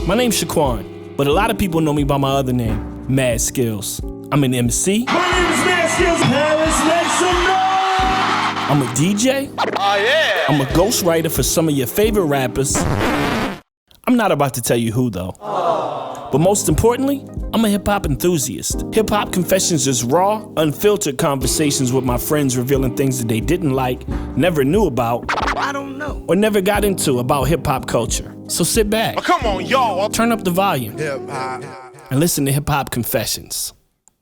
My name's Shaquan, but a lot of people know me by my other name, Mad Skillz. I'm an MC. My name is Mad Skillz. Paris, make some noise. I'm a DJ. Oh, yeah. I'm a ghostwriter for some of your favorite rappers. I'm not about to tell you who, though. But most importantly, I'm a hip-hop enthusiast. HipHopConfessions is raw, unfiltered conversations with my friends revealing things that they didn't like, never knew about, I don't know. or never got into about hip-hop culture. So sit back. Oh, come on, y'all. Turn up the volume. Hip-hop. And listen to HipHopConfessions.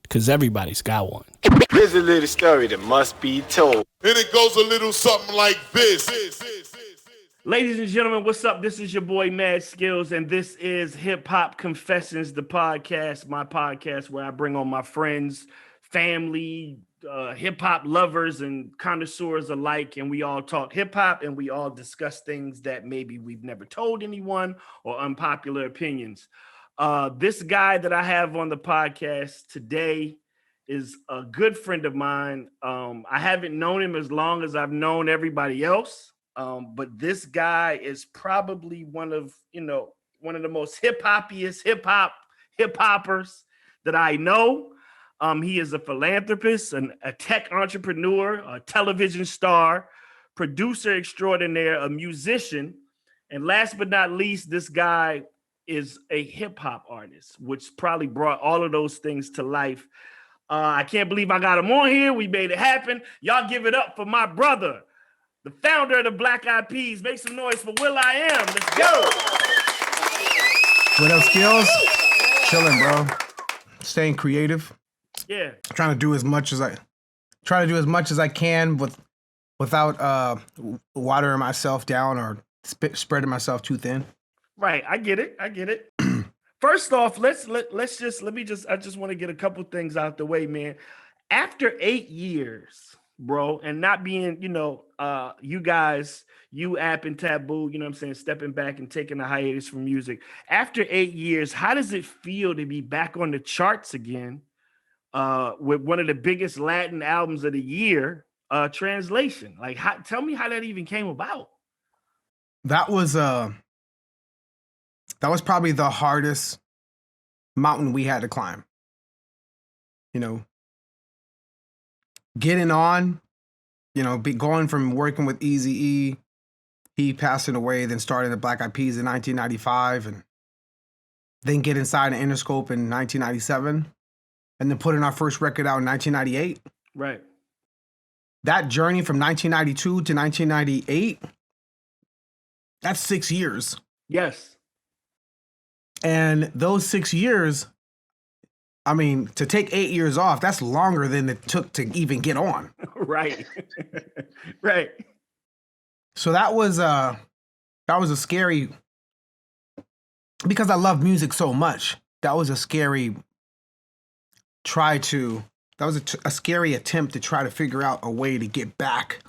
Because everybody's got one. Here's a little story that must be told. And it goes a little something like this. Ladies and gentlemen, what's up? This is your boy Mad Skillz, and this is Hip Hop Confessions, the podcast, my podcast where I bring on my friends, family, hip hop lovers, and connoisseurs alike, and we all talk hip hop and we all discuss things that maybe we've never told anyone or unpopular opinions. This guy that I have on the podcast today is a good friend of mine. I haven't known him as long as I've known everybody else. But this guy is probably one of the most hip-hoppiest hip-hoppers that I know. He is a philanthropist, a tech entrepreneur, a television star, producer extraordinaire, a musician, and last but not least, this guy is a hip-hop artist, which probably brought all of those things to life. I can't believe I got him on here. We made it happen. Y'all give it up for my brother, the founder of the Black Eyed Peas. Make some noise for will.i.am. Let's go. What up, Skillz? Chilling, bro. Staying creative. Yeah. Trying to do as much as I can without watering myself down or spreading myself too thin. Right. I get it. First off, I just want to get a couple things out the way, man. After 8 years, bro, and not being, you App and Taboo, stepping back and taking a hiatus from music. After 8 years, how does it feel to be back on the charts again with one of the biggest Latin albums of the year, Translation? Like, tell me how that even came about. That was probably the hardest mountain we had to climb. Getting on, going from working with Eazy-E, he passing away, then starting the Black Eyed Peas in 1995, and then getting signed to Interscope in 1997, and then putting our first record out in 1998. Right. That journey from 1992 to 1998, that's 6 years. Yes. And those 6 years, I mean, to take 8 years off, that's longer than it took to even get on. Right. Right. So that was a scary, because I love music so much. That was a scary a scary attempt to try to figure out a way to get back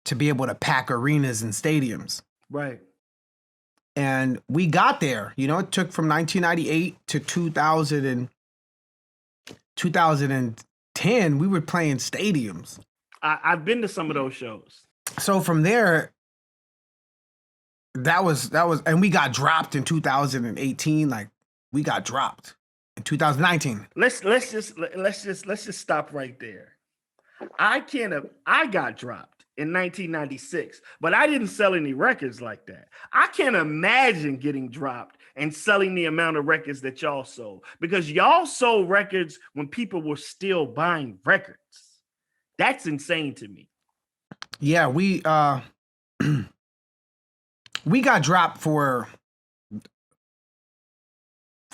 to be able to pack arenas and stadiums. Right. And we got there. It took from 1998 to 2010, we were playing stadiums. I've been to some of those shows. So from there, that was, and we got dropped in 2018. Like, we got dropped in 2019. Let's just stop right there. I got dropped in 1996, but I didn't sell any records like that. I can't imagine getting dropped and selling the amount of records that y'all sold, because y'all sold records when people were still buying records. That's insane to me. Yeah, we got dropped for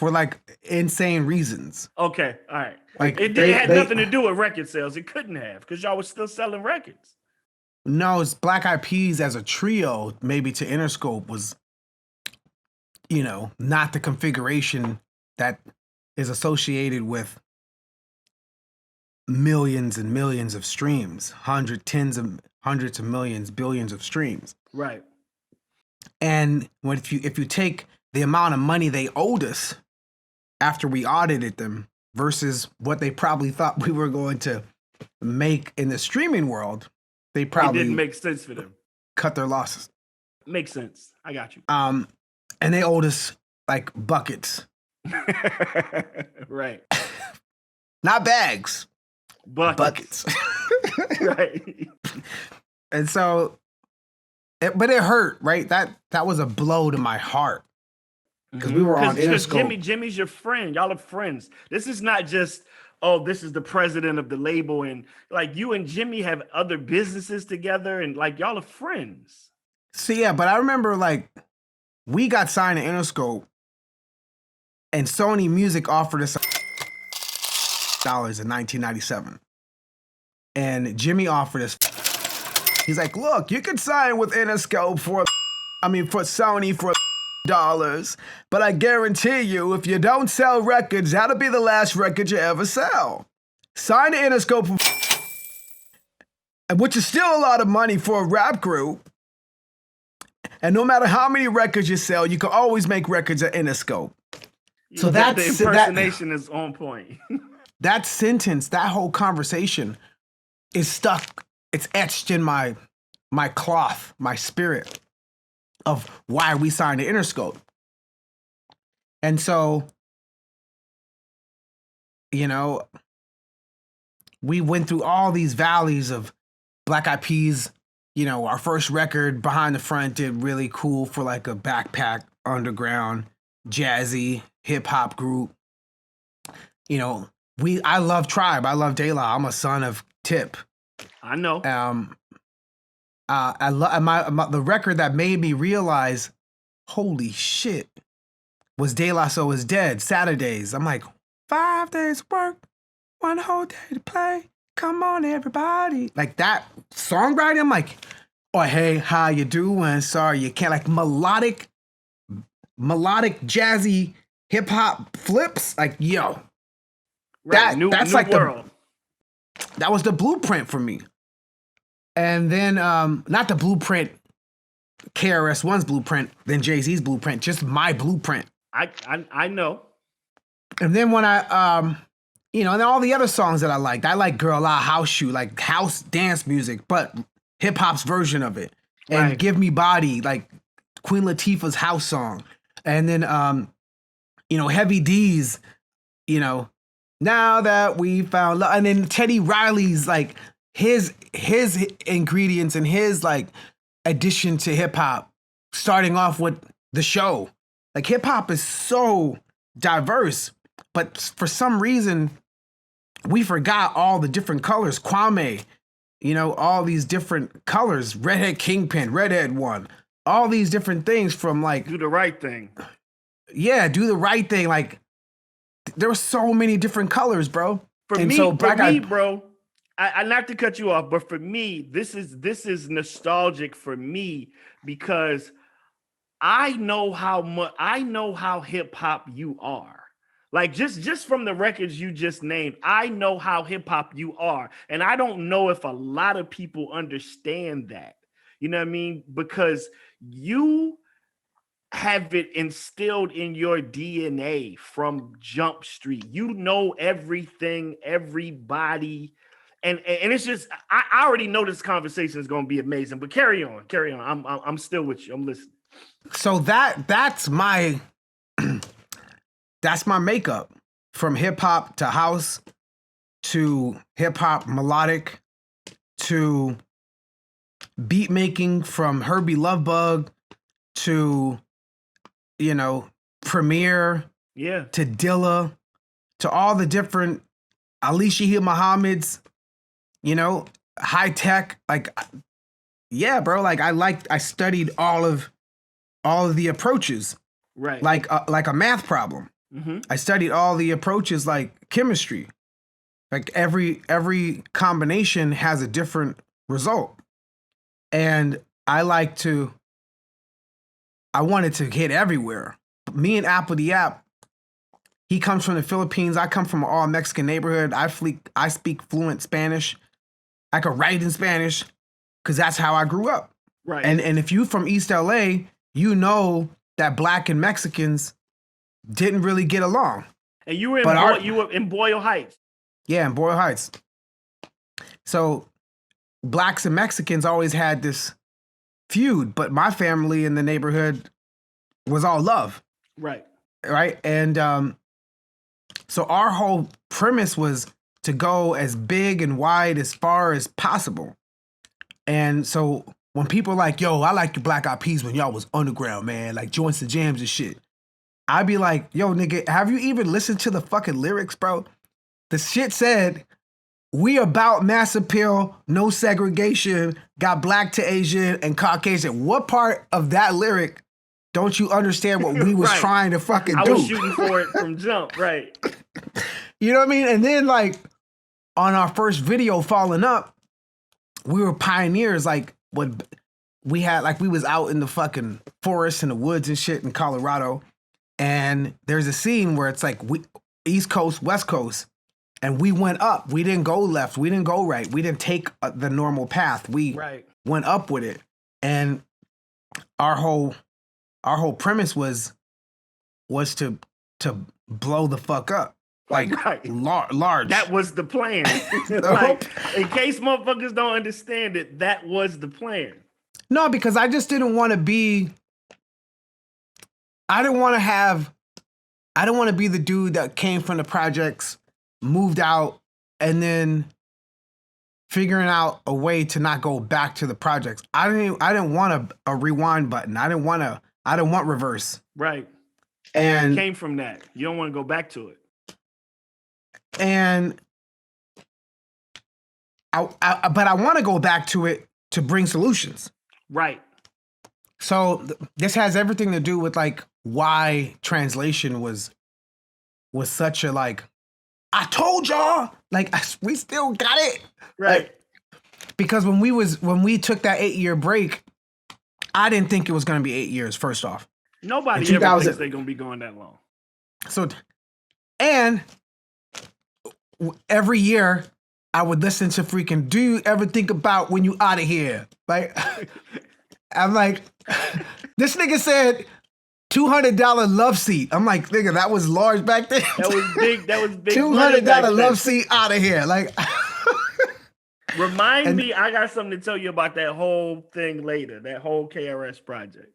like insane reasons. Okay, all right. Like it had nothing to do with record sales. It couldn't have, because y'all was still selling records. No, it's Black Eyed Peas as a trio, maybe to Interscope, was, not the configuration that is associated with millions and millions of streams, hundreds of millions, billions of streams. Right. And if you take the amount of money they owed us after we audited them versus what they probably thought we were going to make in the streaming world, they probably didn't make sense for them. Cut their losses. Makes sense. I got you. And they owed us like buckets. Right. Not bags. Buckets. Right. And so, but it hurt, right? That was a blow to my heart. Because we were on Interscope. Jimmy's your friend. Y'all are friends. This is not just, oh, this is the president of the label. And like you and Jimmy have other businesses together and like y'all are friends. So yeah, but I remember like we got signed to Interscope and Sony Music offered us dollars in 1997. And Jimmy offered us, he's like, look, you could sign with Interscope for Sony for dollars, but I guarantee you, if you don't sell records, that'll be the last record you ever sell. Sign to Interscope, which is still a lot of money for a rap group. And no matter how many records you sell, you can always make records at Interscope. So the impersonation is on point. That sentence, that whole conversation is stuck. It's etched in my cloth, my spirit of why we signed to Interscope. And so, you know, we went through all these valleys of Black Eyed Peas. You know, our first record, Behind the Front, did really cool for like a backpack, underground, jazzy, hip hop group. You know, I love Tribe. I love De La. I'm a son of Tip. I know. I love the record that made me realize, holy shit, was De La So Is Dead. Saturdays. I'm like, 5 days work, 1 whole day to play. Come on, everybody. Like that songwriting. I'm like, oh hey, how you doing? Sorry, you can't. Like melodic, jazzy hip hop flips. Like yo, right. that's new like world. That was the blueprint for me. And then, not the blueprint, KRS-One's blueprint, then Jay-Z's blueprint, just my blueprint. I know. And then when and then all the other songs that I like Girl, I House You, like house dance music, but hip hop's version of it. And Right. Give Me Body, like Queen Latifah's house song. And then, Heavy D's, Now That We Found Love. And then Teddy Riley's, like, his ingredients and his like addition to hip hop, starting off with The Show. Like hip hop is so diverse, but for some reason we forgot all the different colors. Kwame, all these different colors. Redhead Kingpin, Redhead One, all these different things from like Do the Right Thing. Yeah, Do the Right Thing. Like there were so many different colors, bro. For me, bro. I not to cut you off, but for me, this is nostalgic for me because I know how hip hop you are. Like just from the records you just named, I know how hip hop you are, and I don't know if a lot of people understand that. You know what I mean? Because you have it instilled in your DNA from Jump Street. You know everything, everybody. And it's just I already know this conversation is going to be amazing, but carry on. I'm still with you. I'm listening. So that's my makeup from hip hop to house to hip hop melodic to beat making, from Herbie Lovebug to Premier, to Dilla, to all the different Alicia Hill Muhammad's. High tech, like, yeah, bro. Like I studied all of the approaches, right? Like a math problem. Mm-hmm. I studied all the approaches like chemistry. Like every combination has a different result, and I wanted to hit everywhere. Me and Apple the App. He comes from the Philippines. I come from an all Mexican neighborhood. I speak fluent Spanish. I could write in Spanish because that's how I grew up. Right. And if you from East LA, you know that Black and Mexicans didn't really get along. And you were in Boyle Heights. Yeah, in Boyle Heights. So Blacks and Mexicans always had this feud, but my family in the neighborhood was all love. Right. right? And so our whole premise was to go as big and wide as far as possible. And so when people are like, yo, I like your Black Eyed Peas when y'all was underground, man, like joints and jams and shit. I'd be like, yo, nigga, have you even listened to the fucking lyrics, bro? The shit said, we about mass appeal, no segregation, got black to Asian and Caucasian. What part of that lyric don't you understand what we was Right. trying to fucking do? I was shooting for it from jump, right? You know what I mean? And then like on our first video, Falling Up, we were pioneers. Like what we had, like we was out in the fucking forest and the woods and shit in Colorado. And there's a scene where it's like East Coast, West Coast, and we went up. We didn't go left. We didn't go right. We didn't take the normal path. We went up with it. And our whole premise was to blow the fuck up. Like large. That was the plan. Like, in case motherfuckers don't understand it, that was the plan. No, because I just didn't want to be. I didn't want to be the dude that came from the projects, moved out, and then figuring out a way to not go back to the projects. I didn't want a rewind button. I didn't want reverse. Right. And it came from that. You don't want to go back to it. And but I want to go back to it to bring solutions. Right. So this has everything to do with like why translation was such a like, I told y'all, like we still got it. Right. Like, because when we took that 8-year break, I didn't think it was going to be 8 years, first off. Nobody ever thinks they're going to be going that long. So, and every year I would listen to freaking, do you ever think about when you out of here? Like, I'm like, this nigga said $200 love seat. I'm like, nigga, that was large back then. That was big. That was big. $200 love seat out of here. Like, remind me, I got something to tell you about that whole thing later, that whole KRS project.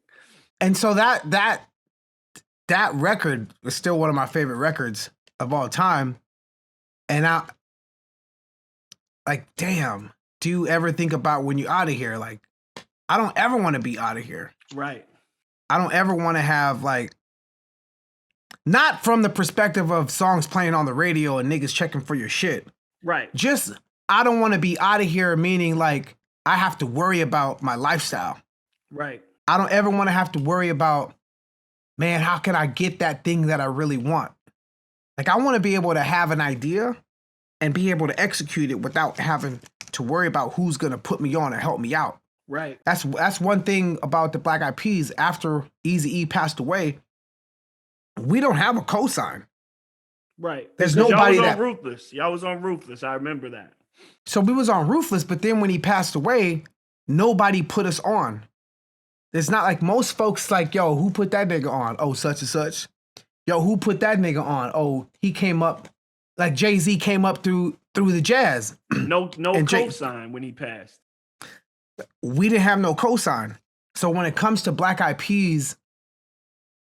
And so that record was still one of my favorite records of all time. And I like, damn, do you ever think about when you out of here? Like, I don't ever want to be out of here. Right. I don't ever want to have like, not from the perspective of songs playing on the radio and niggas checking for your shit. Right. Just, I don't want to be out of here, meaning like I have to worry about my lifestyle. Right. I don't ever want to have to worry about, man, how can I get that thing that I really want? Like, I want to be able to have an idea and be able to execute it without having to worry about who's going to put me on or help me out. Right. That's one thing about the Black Eyed Peas. After Eazy-E passed away, we don't have a cosign. Right. There's nobody y'all was on Ruthless. Y'all was on Ruthless. I remember that. So we was on Ruthless, but then when he passed away, nobody put us on. It's not like most folks like, yo, who put that nigga on? Oh, such and such. Yo, who put that nigga on? Oh, he came up, like Jay-Z came up through the jazz. No cosign when he passed. We didn't have no cosign. So when it comes to Black Eyed Peas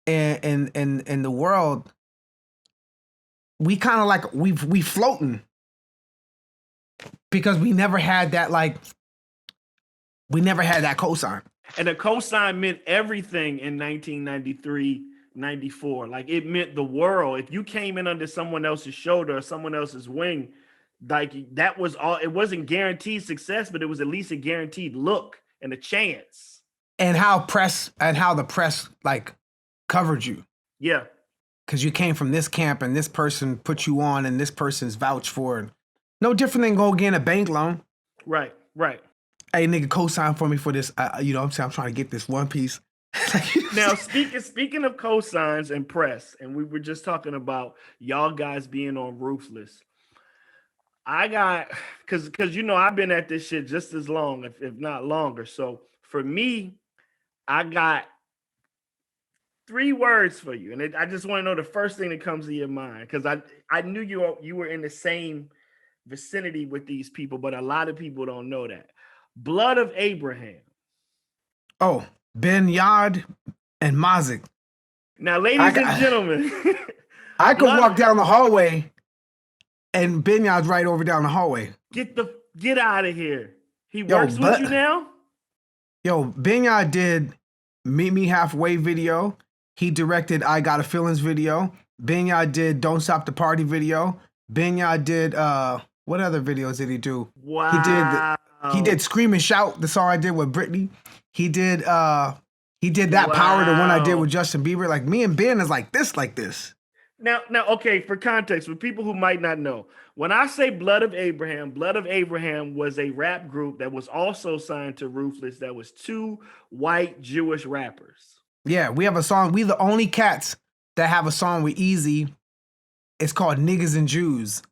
and the world, we kind of like we floating because we never had that cosign. And the cosign meant everything in 1993, 94. Like, it meant the world. If you came in under someone else's shoulder or someone else's wing, like, that was all. It wasn't guaranteed success, but it was at least a guaranteed look and a chance. And how the press like covered you. Yeah. Because you came from this camp and this person put you on and this person's vouched for it. No different than go getting a bank loan. Right, right. Hey, nigga, co-sign for me for this. You know what I'm saying? I'm trying to get this one piece. Now, speaking of cosigns and press, and we were just talking about y'all guys being on Ruthless. I got, because I've been at this shit just as long, if not longer. So for me, I got 3 words for you. And I just want to know the first thing that comes to your mind, because I knew you were in the same vicinity with these people, but a lot of people don't know that. Blood of Abraham. Oh, Ben Yard and Mazik. Now, ladies and gentlemen, I could walk down the hallway and Binyard's right over down the hallway. get out of here. He works with you now? Yo, Binyard did Meet Me Halfway video. He directed I Got a Feelings video. Binyard did Don't Stop the Party video. Binyard did what other videos did he do? Wow. He did Scream and Shout, the song I did with Britney. He did That Power, the one I did with Justin Bieber. Like, me and Ben is like this. Now, okay, for context, for people who might not know, when I say Blood of Abraham was a rap group that was also signed to Ruthless. That was two white Jewish rappers. Yeah, we have a song. We the only cats that have a song with Eazy. It's called Niggas and Jews.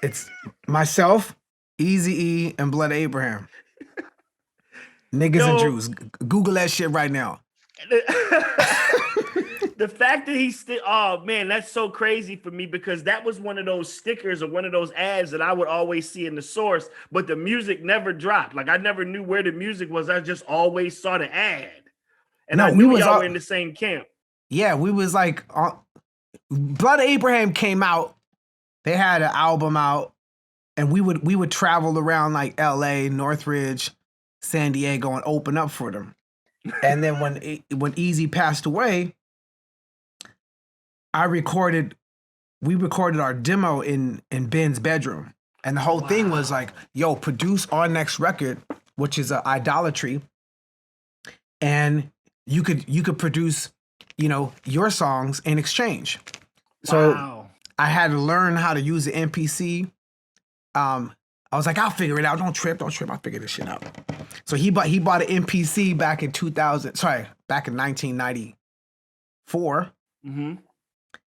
It's myself, Eazy-E, and Blood of Abraham. Niggas and Jews. Google that shit right now. The fact that he's still, oh man, that's so crazy for me, because that was one of those stickers or one of those ads that I would always see in the source, but the music never dropped. Like, I never knew where the music was. I just always saw the ad. And I knew y'all were in the same camp. Yeah, we was like, Blood of Abraham came out. They had an album out, and we would travel around like LA, Northridge, San Diego, and open up for them. And then when Eazy passed away, we recorded our demo in Ben's bedroom. And the whole thing was like, yo, produce our next record, which is Idolatry. And you could produce, your songs in exchange. So I had to learn how to use the MPC. I was like, I'll figure it out. Don't trip. I'll figure this shit out. So he bought an MPC back in 1994. Mm-hmm.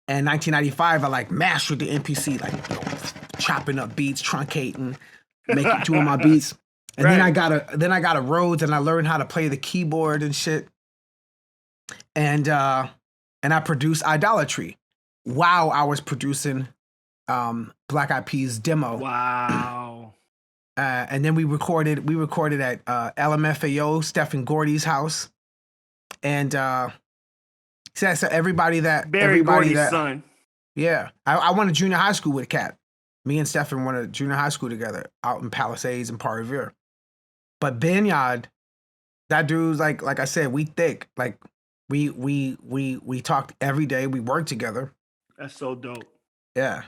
And 1995, I like mastered the MPC, like chopping up beats, truncating, making two of my beats. And then I got a Rhodes, and I learned how to play the keyboard and shit. And I produced Idolatry while I was producing Black Eyed Peas demo. Wow. And then we recorded at LMFAO, Stephen Gordy's house. And so everybody Gordy's son. Yeah. I went to junior high school with Cat. Me and Stephen went to junior high school together out in Palisades and Park Revere. But Binyard, that dude's like I said, we thick. Like we talked every day. We worked together. That's so dope. Yeah.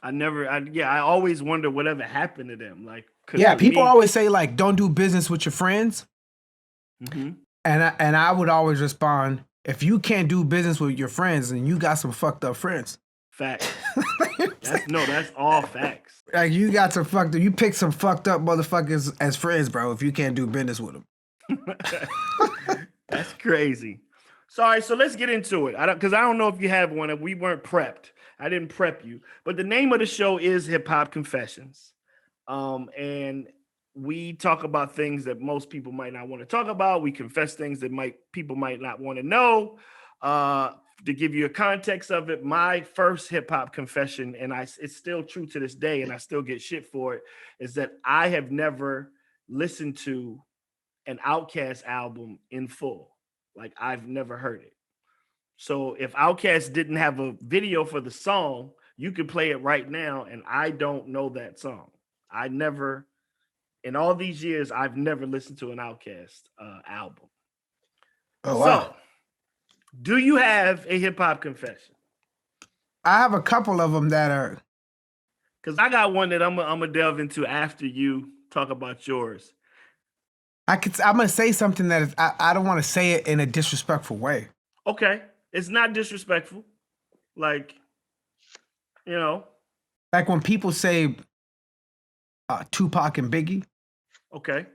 I always wonder whatever happened to them. Like, people always say like, don't do business with your friends. Mm-hmm. And I would always respond, if you can't do business with your friends, then you got some fucked up friends. Facts. That's all facts. Like, you got some fucked up, you pick some fucked up motherfuckers as friends, bro, if you can't do business with them. That's crazy. Sorry, so let's get into it. Because I don't know if you have one, and we weren't prepped. I didn't prep you. But the name of the show is Hip Hop Confessions. And we talk about things that most people might not want to talk about. We confess things that people might not want to know. To give you a context of it, my first hip hop confession, and it's still true to this day, and I still get shit for it, is that I have never listened to an Outkast album in full. Like, I've never heard it. So if Outkast didn't have a video for the song, you could play it right now, and I don't know that song. In all these years, I've never listened to an Outkast album. Oh, wow. So, do you have a hip-hop confession? I have a couple of them that are... Because I got one that I'm going to delve into after you talk about yours. I'm going to say something that I don't want to say it in a disrespectful way. Okay. It's not disrespectful. Like, Like when people say Tupac and Biggie. Okay.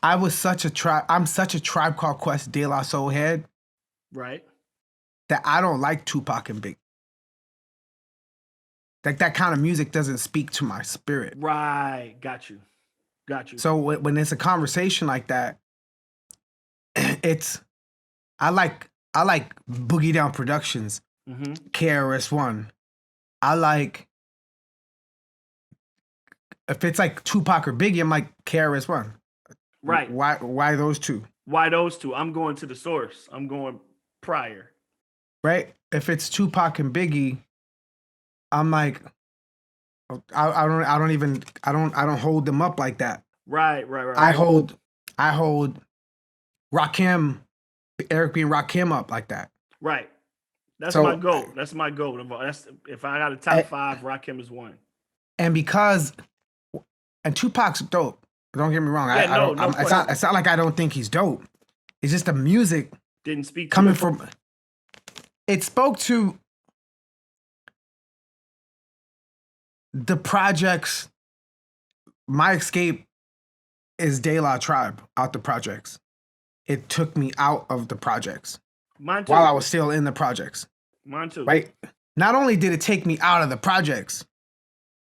I'm such a Tribe Called Quest De La Soul head. Right. That I don't like Tupac and Biggie. Like, that kind of music doesn't speak to my spirit. Right. Got you. So when it's a conversation like that, I like Boogie Down Productions, krs-one. I like, if it's like Tupac or Biggie, I'm like krs-one. Right. Why those two? Why those two? I'm going to the source. I'm going prior. right? If it's Tupac and Biggie, I'm like, I don't hold them up like that. Right. I hold Rakim, Eric B. and Rakim up like that. Right. That's So- my goal. That's my goal. That's if I got a top 5, Rakim is one. And because, and Tupac's dope. Don't get me wrong. Yeah, no it's not like I don't think he's dope. It's just the music Didn't speak to coming it. from. It spoke to the projects. My escape is De La Tribe out the projects. It took me out of the projects Mine too. while I was still in the projects. Mine too. Right. Not only did it take me out of the projects,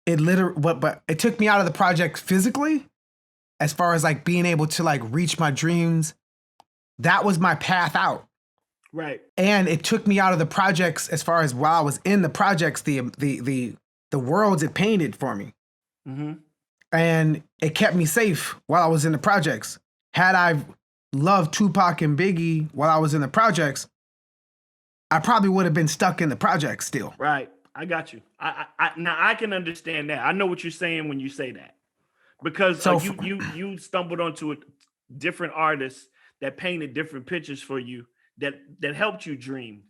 it but it took me out of the project physically, as far as like being able to like reach my dreams. That was my path out. Right. And it took me out of the projects as far as while I was in the projects, the worlds it painted for me. Mm-hmm. And it kept me safe while I was in the projects. Had I loved Tupac and Biggie while I was in the projects, I probably would have been stuck in the projects still. Right. I got you. I now I can understand that. I know what you're saying when you say that. Because So you stumbled onto different artists that painted different pictures for you that helped you dream.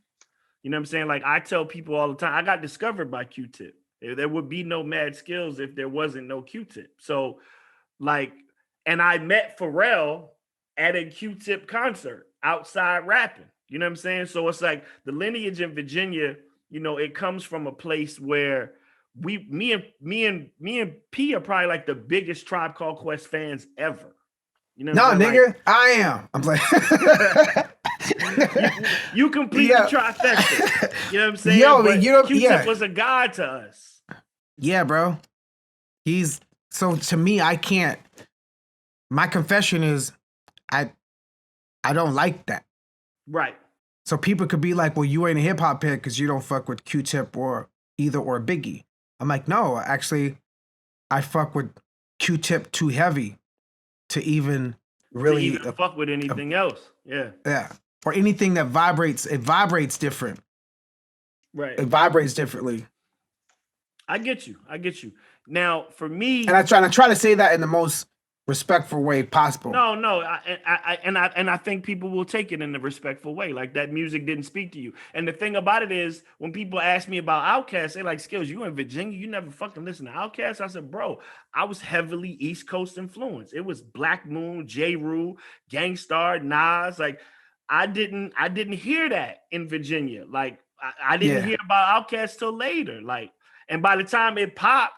You know what I'm saying? Like I tell people all the time, I got discovered by Q-Tip. There would be no Mad Skillz if there wasn't no Q-Tip. So like, and I met Pharrell at a Q-Tip concert outside rapping. You know what I'm saying? So it's like the lineage in Virginia, you know, it comes from a place where me and P are probably like the biggest Tribe Called Quest fans ever. You know what I'm saying? nigga, I am. I'm like, you complete the trifecta. You know what I'm saying? Yo, but you know, Q-Tip was a god to us. Yeah, bro. So to me, I can't. My confession is, I don't like that. Right. So people could be like, well, you ain't a hip hop head because you don't fuck with Q-Tip or Biggie. I'm like, no, actually, I fuck with Q-Tip too heavy to even really to even fuck with anything else. Yeah. Yeah. Or anything that vibrates. It vibrates different. Right. It vibrates differently. I get you. Now, for me, And I try to say that in the most respectful way possible. No, I think people will take it in a respectful way. Like that music didn't speak to you. And the thing about it is, when people ask me about Outkast, they like, Skillz, you in Virginia, you never fucking listen to Outkast. I said, bro, I was heavily East Coast influenced. It was Black Moon, J. Rule, Gangstar, Nas. Like, I didn't hear that in Virginia. Like, I didn't hear about Outkast till later. Like, and by the time it popped,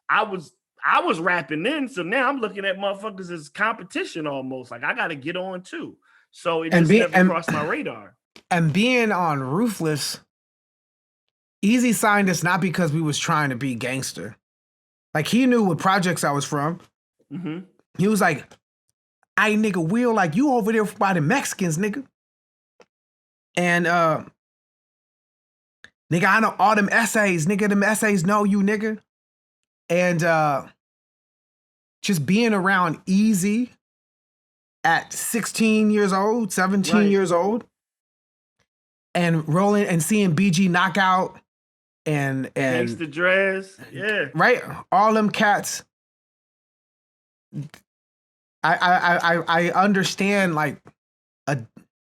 I was rapping then, so now I'm looking at motherfuckers as competition almost. Like I got to get on too. So it just never crossed my radar. And being on Ruthless, Eazy signed us not because we was trying to be gangster. Like he knew what projects I was from. Mm-hmm. He was like, "Hey nigga, Will, like you over there by the Mexicans, nigga." And nigga, I know all them essays, nigga. Them essays know you, nigga. And just being around Eazy at 16 years old, 17 years old, and rolling and seeing BG Knockout and Gangsta Dress, right, all them cats. I understand like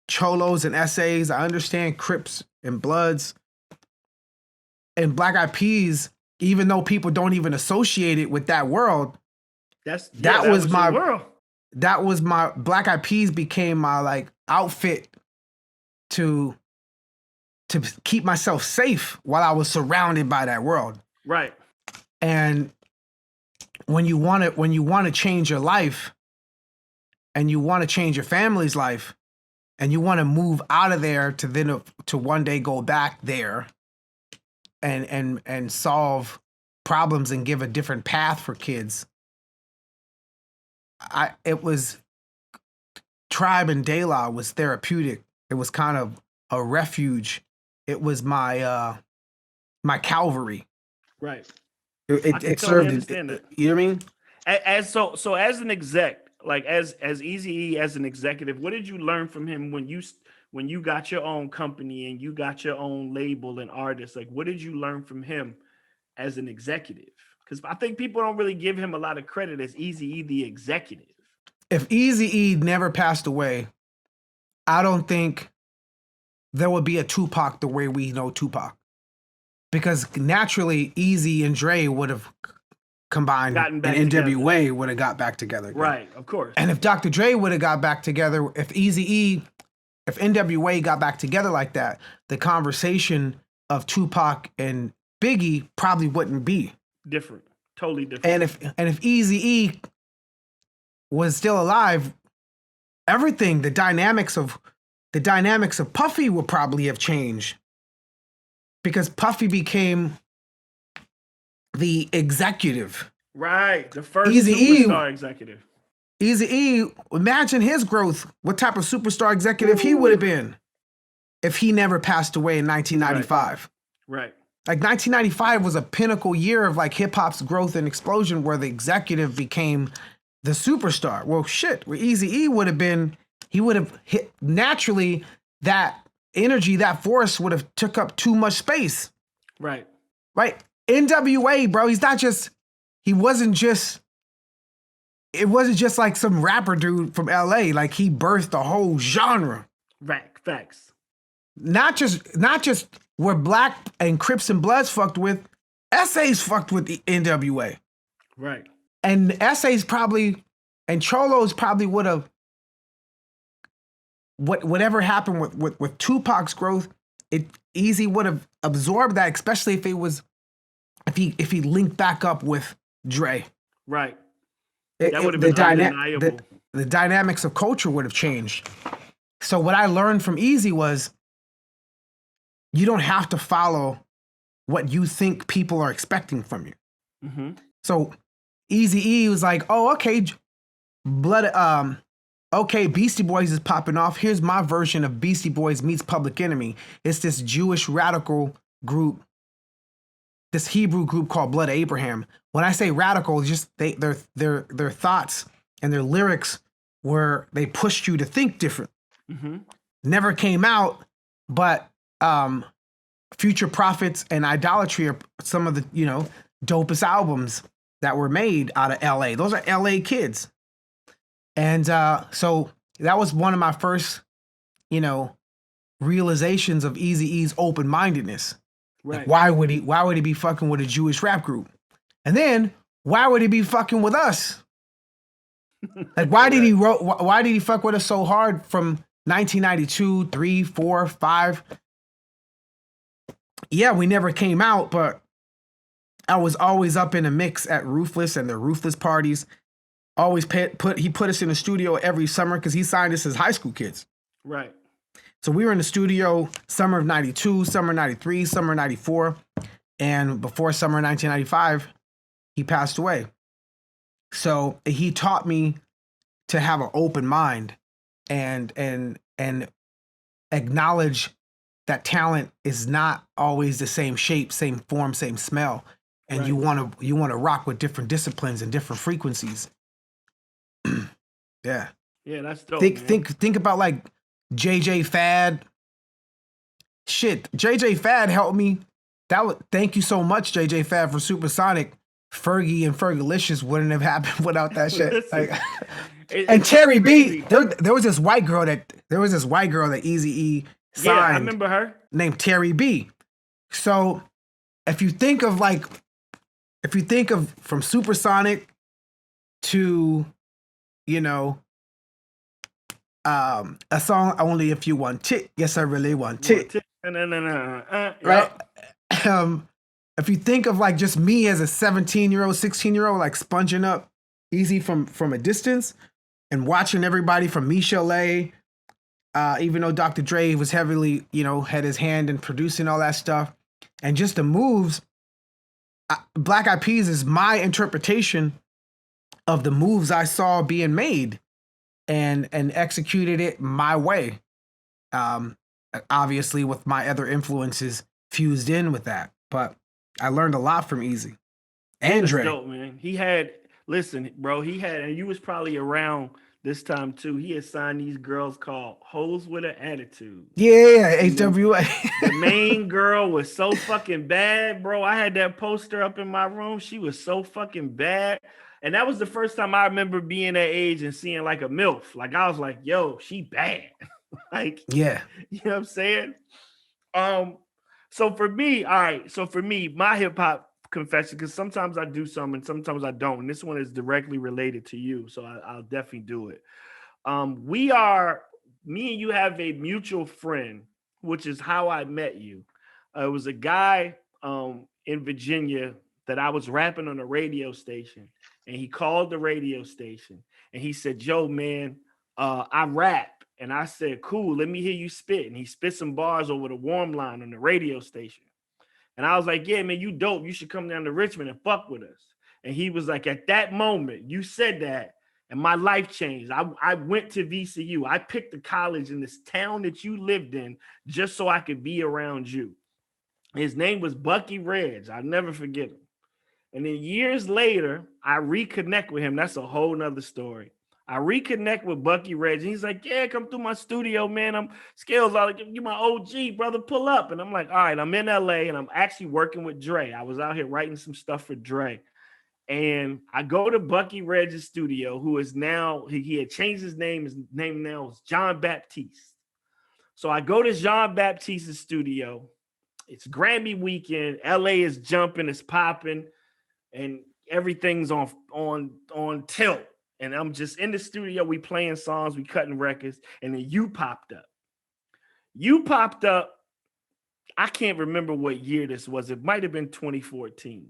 cholos and essays. I understand Crips and Bloods and Black Eyed Peas. Even though people don't even associate it with that world, that was my world. That was my Black Eyed Peas became my like outfit to keep myself safe while I was surrounded by that world. Right. And when you want to change your life, and you want to change your family's life, and you want to move out of there to one day go back there. And solve problems and give a different path for kids. It was Tribe and De La was therapeutic. It was kind of a refuge. It was my my Calvary. Right. It served. You know what I mean? As an exec, like as Eazy-E as an executive, what did you learn from him when when you got your own company and you got your own label and artist, like what did you learn from him as an executive? Because I think people don't really give him a lot of credit as Eazy-E the executive. If Eazy-E never passed away, I don't think there would be a Tupac the way we know Tupac. Because naturally, Eazy and Dre would have combined, and NWA would have got back together again. Right, of course. And if Dr. Dre would have got back together, if NWA got back together like that, the conversation of Tupac and Biggie probably wouldn't be different, totally different. And if Eazy-E was still alive, everything, the dynamics of Puffy would probably have changed, because Puffy became the executive. Right, the first Eazy-E, superstar executive. Eazy-E, imagine his growth, what type of superstar executive he would have been if he never passed away in 1995. Right. Like 1995 was a pinnacle year of like hip hop's growth and explosion, where the executive became the superstar. Well, shit, where Eazy-E would have been, he would have hit naturally, that energy, that force would have took up too much space. Right. Right. NWA, bro, it wasn't just like some rapper dude from LA. Like, he birthed a whole genre. Right. Facts. Not just where Black and Crips and Bloods fucked with, SA's fucked with the NWA. Right. And SA's probably, and Cholos probably would have, whatever happened with Tupac's growth, Eazy would have absorbed that, especially if he linked back up with Dre. Right. That would have been undeniable. The dynamics of culture would have changed. So what I learned from Eazy was, you don't have to follow what you think people are expecting from you. Mm-hmm. So Eazy-E was like, oh, okay, okay, Beastie Boys is popping off. Here's my version of Beastie Boys meets Public Enemy. It's this Jewish radical group, this Hebrew group called Blood Abraham. When I say radical, it's just their thoughts and their lyrics they pushed you to think different. Mm-hmm. Never came out, but Future Prophets and Idolatry are some of the, dopest albums that were made out of LA. Those are LA kids. And so that was one of my first, realizations of Eazy-E's open-mindedness. Right. Like, why would he be fucking with a Jewish rap group? And then why would he be fucking with us? Like, why did he fuck with us so hard from 1992, 3, 4, 5? Yeah, we never came out, but I was always up in the mix at Ruthless and the Ruthless parties. Always he put us in the studio every summer because he signed us as high school kids. Right. So we were in the studio summer of 92, summer 93, summer 94. And before summer 1995, he passed away. So he taught me to have an open mind and acknowledge that talent is not always the same shape, same form, same smell. And right. you want to rock with different disciplines and different frequencies. Yeah. Yeah, that's dope. Think about like JJ Fad. Shit, JJ Fad helped me. Thank you so much, JJ Fad, for Supersonic. Fergie and Fergalicious wouldn't have happened without that shit. Like, and Terry B. There was this white girl that Eazy-E signed. Yeah, I remember her. Named Terry B. So if you think of from Supersonic to, a song, Only If You Want It. Yes, I really want it. Right? If you think of like just me as a 17-year-old, 16-year-old, like sponging up Eazy from a distance and watching everybody from Michel'le, even though Dr. Dre was heavily, had his hand in producing all that stuff, and just the moves, Black Eyed Peas is my interpretation of the moves I saw being made and executed it my way. Obviously with my other influences fused in with that, but I learned a lot from Eazy and Dre. Dope, man. He had, and you was probably around this time too. He had signed these girls called Hoes with an Attitude. Yeah, HWA. The main girl was so fucking bad, bro. I had that poster up in my room. She was so fucking bad. And that was the first time I remember being that age and seeing like a MILF. Like I was like, yo, she bad. Like, Yeah. you know what I'm saying? So for me, all right. So for me, my hip hop confession, because sometimes I do some and sometimes I don't. And this one is directly related to you. So I'll definitely do it. Me and you have a mutual friend, which is how I met you. It was a guy in Virginia that I was rapping on a radio station, and he called the radio station and he said, "Yo, man, I rap." And I said, "Cool, let me hear you spit." And he spit some bars over the warm line on the radio station. And I was like, "Yeah, man, you dope. You should come down to Richmond and fuck with us." And he was like, "At that moment, you said that, and my life changed. I went to VCU. I picked the college in this town that you lived in just so I could be around you." His name was Bucky Reg. I'll never forget him. And then years later, I reconnect with him. That's a whole nother story. I reconnect with Bucky Reg, and he's like, "Yeah, come through my studio, man. I'm Skillz. I'll give you my OG, brother. Pull up." And I'm like, "All right, I'm in LA, and I'm actually working with Dre. I was out here writing some stuff for Dre." And I go to Bucky Reg's studio, who is now, he had changed his name. His name now is John Baptiste. So I go to Jean Baptiste's studio. It's Grammy weekend. LA is jumping, it's popping, and everything's on tilt. And I'm just in the studio. We playing songs, we cutting records, and then you popped up. You popped up. I can't remember what year this was. It might have been 2014.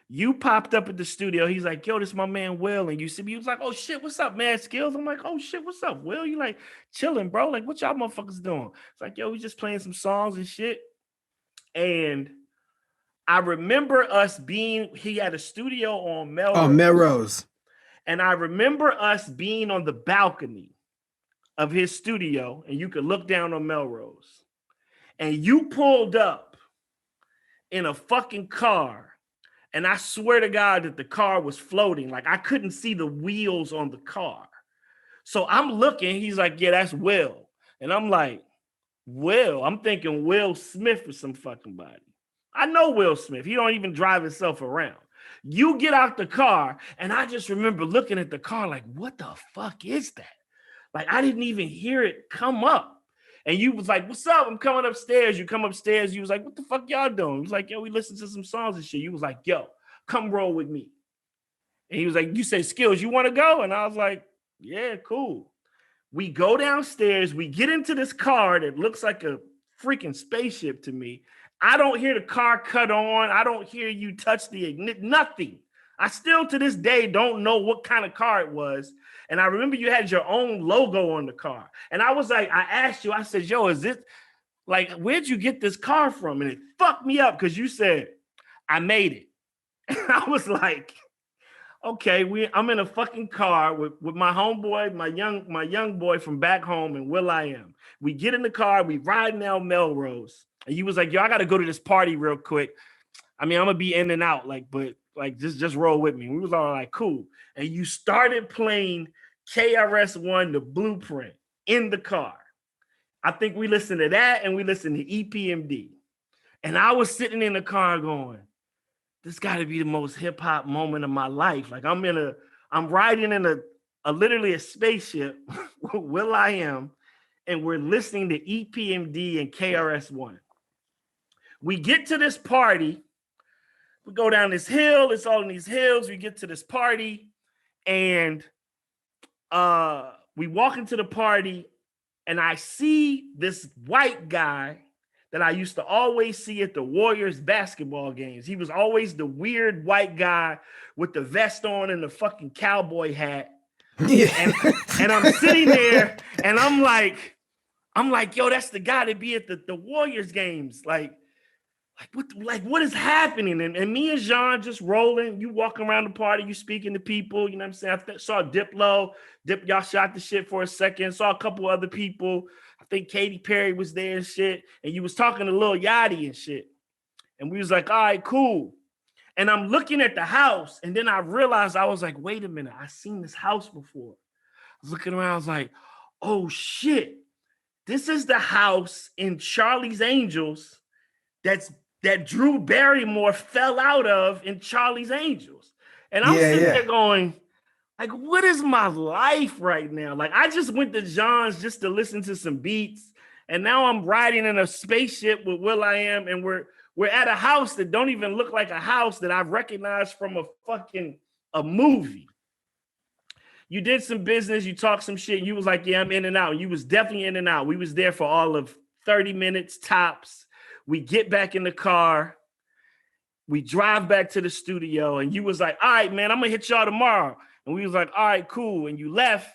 You popped up at the studio. He's like, "Yo, this is my man Will." And you see me. He was like, "Oh shit, what's up, man? Skillz." I'm like, "Oh shit, what's up, Will?" You like chilling, bro? Like, what y'all motherfuckers doing? It's like, "Yo, we just playing some songs and shit." And I remember us being, he had a studio on Melrose. Oh, Melrose. And I remember us being on the balcony of his studio, and you could look down on Melrose. And you pulled up in a fucking car. And I swear to God that the car was floating. Like I couldn't see the wheels on the car. So I'm looking, he's like, "Yeah, that's Will." And I'm like, "Will?" I'm thinking Will Smith or some fucking body. I know Will Smith. He don't even drive himself around. You get out the car, and I just remember looking at the car like, what the fuck is that? Like, I didn't even hear it come up. And you was like, "What's up? I'm coming upstairs." You come upstairs. You was like, "What the fuck y'all doing?" He was like, "Yo, we listened to some songs and shit." You was like, "Yo, come roll with me." And he was like, "You say Skillz, you want to go?" And I was like, "Yeah, cool." We go downstairs. We get into this car that looks like a freaking spaceship to me. I don't hear the car cut on. I don't hear you touch the ignition, nothing. I still to this day don't know what kind of car it was. And I remember you had your own logo on the car. And I was like, I asked you, I said, "Yo, is this like, where'd you get this car from?" And it fucked me up because you said, "I made it." And I was like, okay, I'm in a fucking car with my homeboy, my young boy from back home in will.i.am. We get in the car, we ride down Melrose. And you was like, "Yo, I gotta go to this party real quick. I mean, I'm gonna be in and out, but just roll with me." We was all like, "Cool." And you started playing KRS-One, The Blueprint, in the car. I think we listened to that and we listened to EPMD. And I was sitting in the car going, this got to be the most hip hop moment of my life. Like I'm riding in a literally a spaceship with will.i.am, and we're listening to EPMD and KRS-One. We get to this party. We go down this hill. It's all in these hills. We get to this party, and we walk into the party, and I see this white guy that I used to always see at the Warriors basketball games. He was always the weird white guy with the vest on and the fucking cowboy hat. Yeah. And I'm sitting there, and I'm like, "Yo, that's the guy to be at the Warriors games. What is happening?" And me and Jean just rolling. You walking around the party, you speaking to people. You know what I'm saying? I saw Diplo. Y'all shot the shit for a second. Saw a couple other people. I think Katy Perry was there and shit. And you was talking to Lil Yachty and shit. And we was like, all right, cool. And I'm looking at the house. And then I realized, I was like, wait a minute. I seen this house before. I was looking around, I was like, oh shit, this is the house in Charlie's Angels that Drew Barrymore fell out of in Charlie's Angels. And I'm sitting there going, like, what is my life right now? Like, I just went to John's just to listen to some beats, and now I'm riding in a spaceship with will.i.am, and we're at a house that don't even look like a house that I've recognized from a movie. You did some business, you talked some shit, you was like, yeah, I'm in and out. You was definitely in and out. We was there for all of 30 minutes tops. We get back in the car. We drive back to the studio, and you was like, all right, man, I'm gonna hit y'all tomorrow. And we was like, all right, cool. And you left,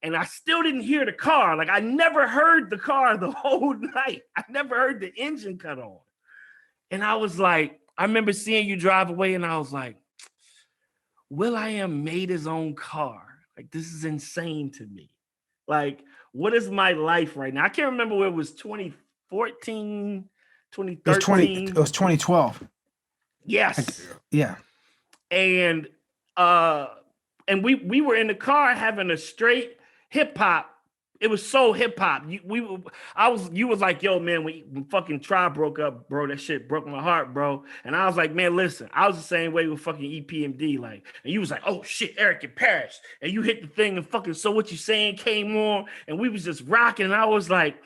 and I still didn't hear the car. Like, I never heard the car the whole night. I never heard the engine cut on. And I was like, I remember seeing you drive away, and I was like, will.i.am made his own car. Like, this is insane to me. Like, what is my life right now? I can't remember where it was, 2014, 2013. It was 2012. Yes. Yeah. And we were in the car having a straight hip hop. It was so hip hop. You was like, yo, man, when fucking Tribe broke up, bro, that shit broke my heart, bro. And I was like, man, listen, I was the same way with fucking EPMD, like, and you was like, oh shit, Eric and Parrish, and you hit the thing and fucking So What You Saying came on, and we was just rocking, and I was like,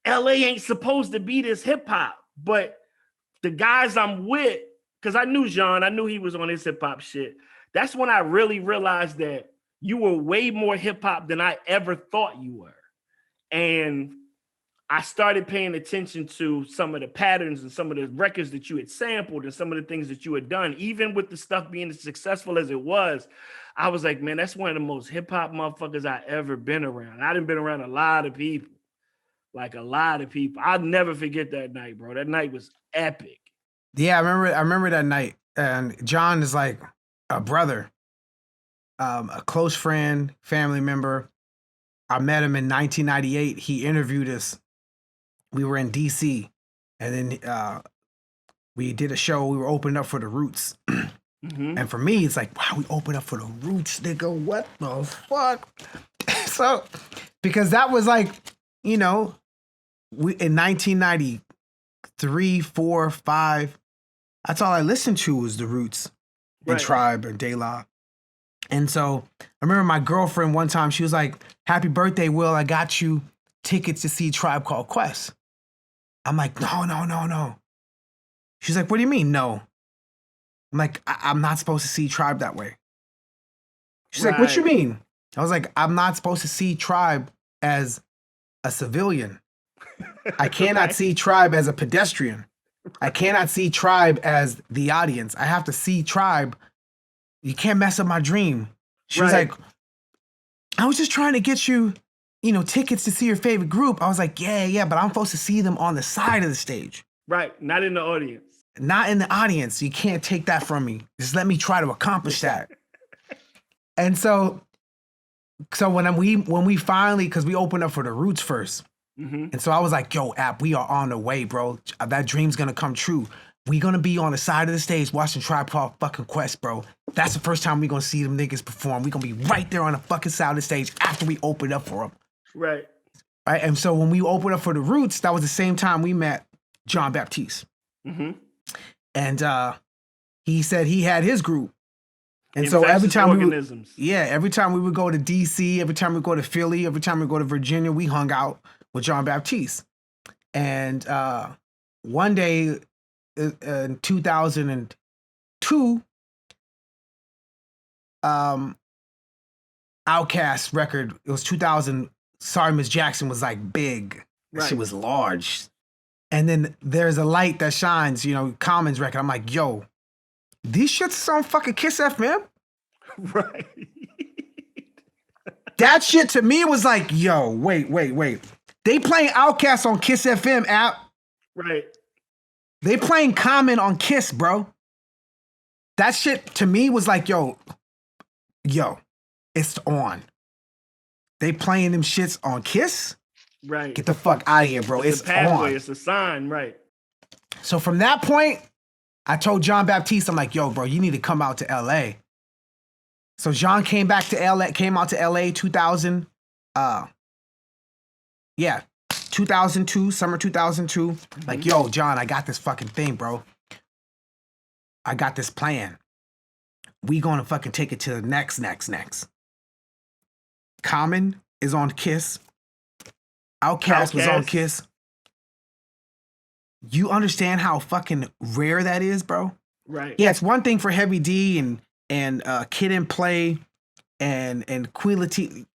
LA ain't supposed to be this hip hop, but the guys I'm with, because I knew John, I knew he was on his hip hop shit. That's when I really realized that you were way more hip hop than I ever thought you were. And I started paying attention to some of the patterns and some of the records that you had sampled and some of the things that you had done. Even with the stuff being as successful as it was, I was like, man, that's one of the most hip hop motherfuckers I ever been around. I done been around a lot of people, like a lot of people. I'll never forget that night, bro. That night was epic. Yeah, I remember that night. And John is like a brother. A close friend, family member. I met him in 1998. He interviewed us. We were in DC, and then we did a show. We were opening up for the Roots. Mm-hmm. And for me, it's like, wow, we opened up for the Roots, nigga. What the fuck? So, because that was like, you know, in 1993, 4, 5, that's all I listened to was the Roots and Tribe and De La. And so I remember my girlfriend one time, she was like, happy birthday, Will. I got you tickets to see Tribe Called Quest. I'm like, no. She's like, what do you mean, no? I'm like, I'm not supposed to see Tribe that way. She's like, what you mean? I was like, I'm not supposed to see Tribe as a civilian. I cannot see Tribe as a pedestrian. I cannot see Tribe as the audience. I have to see Tribe. You can't mess up my dream. She was like, I was just trying to get you, tickets to see your favorite group. I was like, yeah, but I'm supposed to see them on the side of the stage. Right, not in the audience. Not in the audience. You can't take that from me. Just let me try to accomplish that. And so when we finally, because we opened up for the Roots first. Mm-hmm. And so I was like, yo, App, we are on the way, bro. That dream's going to come true. We gonna be on the side of the stage watching Tribe Called fucking Quest, bro. That's the first time we gonna see them niggas perform. We gonna be right there on the fucking side of the stage after we open up for them. Right. And so when we opened up for the Roots, that was the same time we met John Baptiste. Mm-hmm. And he said he had his group. And so every time every time we would go to DC, every time we go to Philly, every time we go to Virginia, we hung out with John Baptiste. And one day, in 2002, Outkast record, it was 2000, Sorry Miss Jackson was like big. Right. She was large. And then There's a Light That Shines, Common's record. I'm like, yo, these shits on fucking Kiss FM? Right. That shit to me was like, yo, wait. They playing Outkast on Kiss FM app. Right. They playing Common on Kiss, bro. That shit to me was like, yo, it's on. They playing them shits on Kiss? Right. Get the fuck out of here, bro. It's a pathway, on. It's a sign, right. So from that point, I told John Baptiste, I'm like, yo, bro, you need to come out to LA. So John came back to LA, came out to LA 2000. 2002, summer 2002. Like, yo, John, I got this fucking thing, bro. I got this plan. We gonna fucking take it to the next. Common is on Kiss. Outkast was on Kiss. You understand how fucking rare that is, bro? Right. Yeah, it's one thing for Heavy D and Kid and Play and Quility.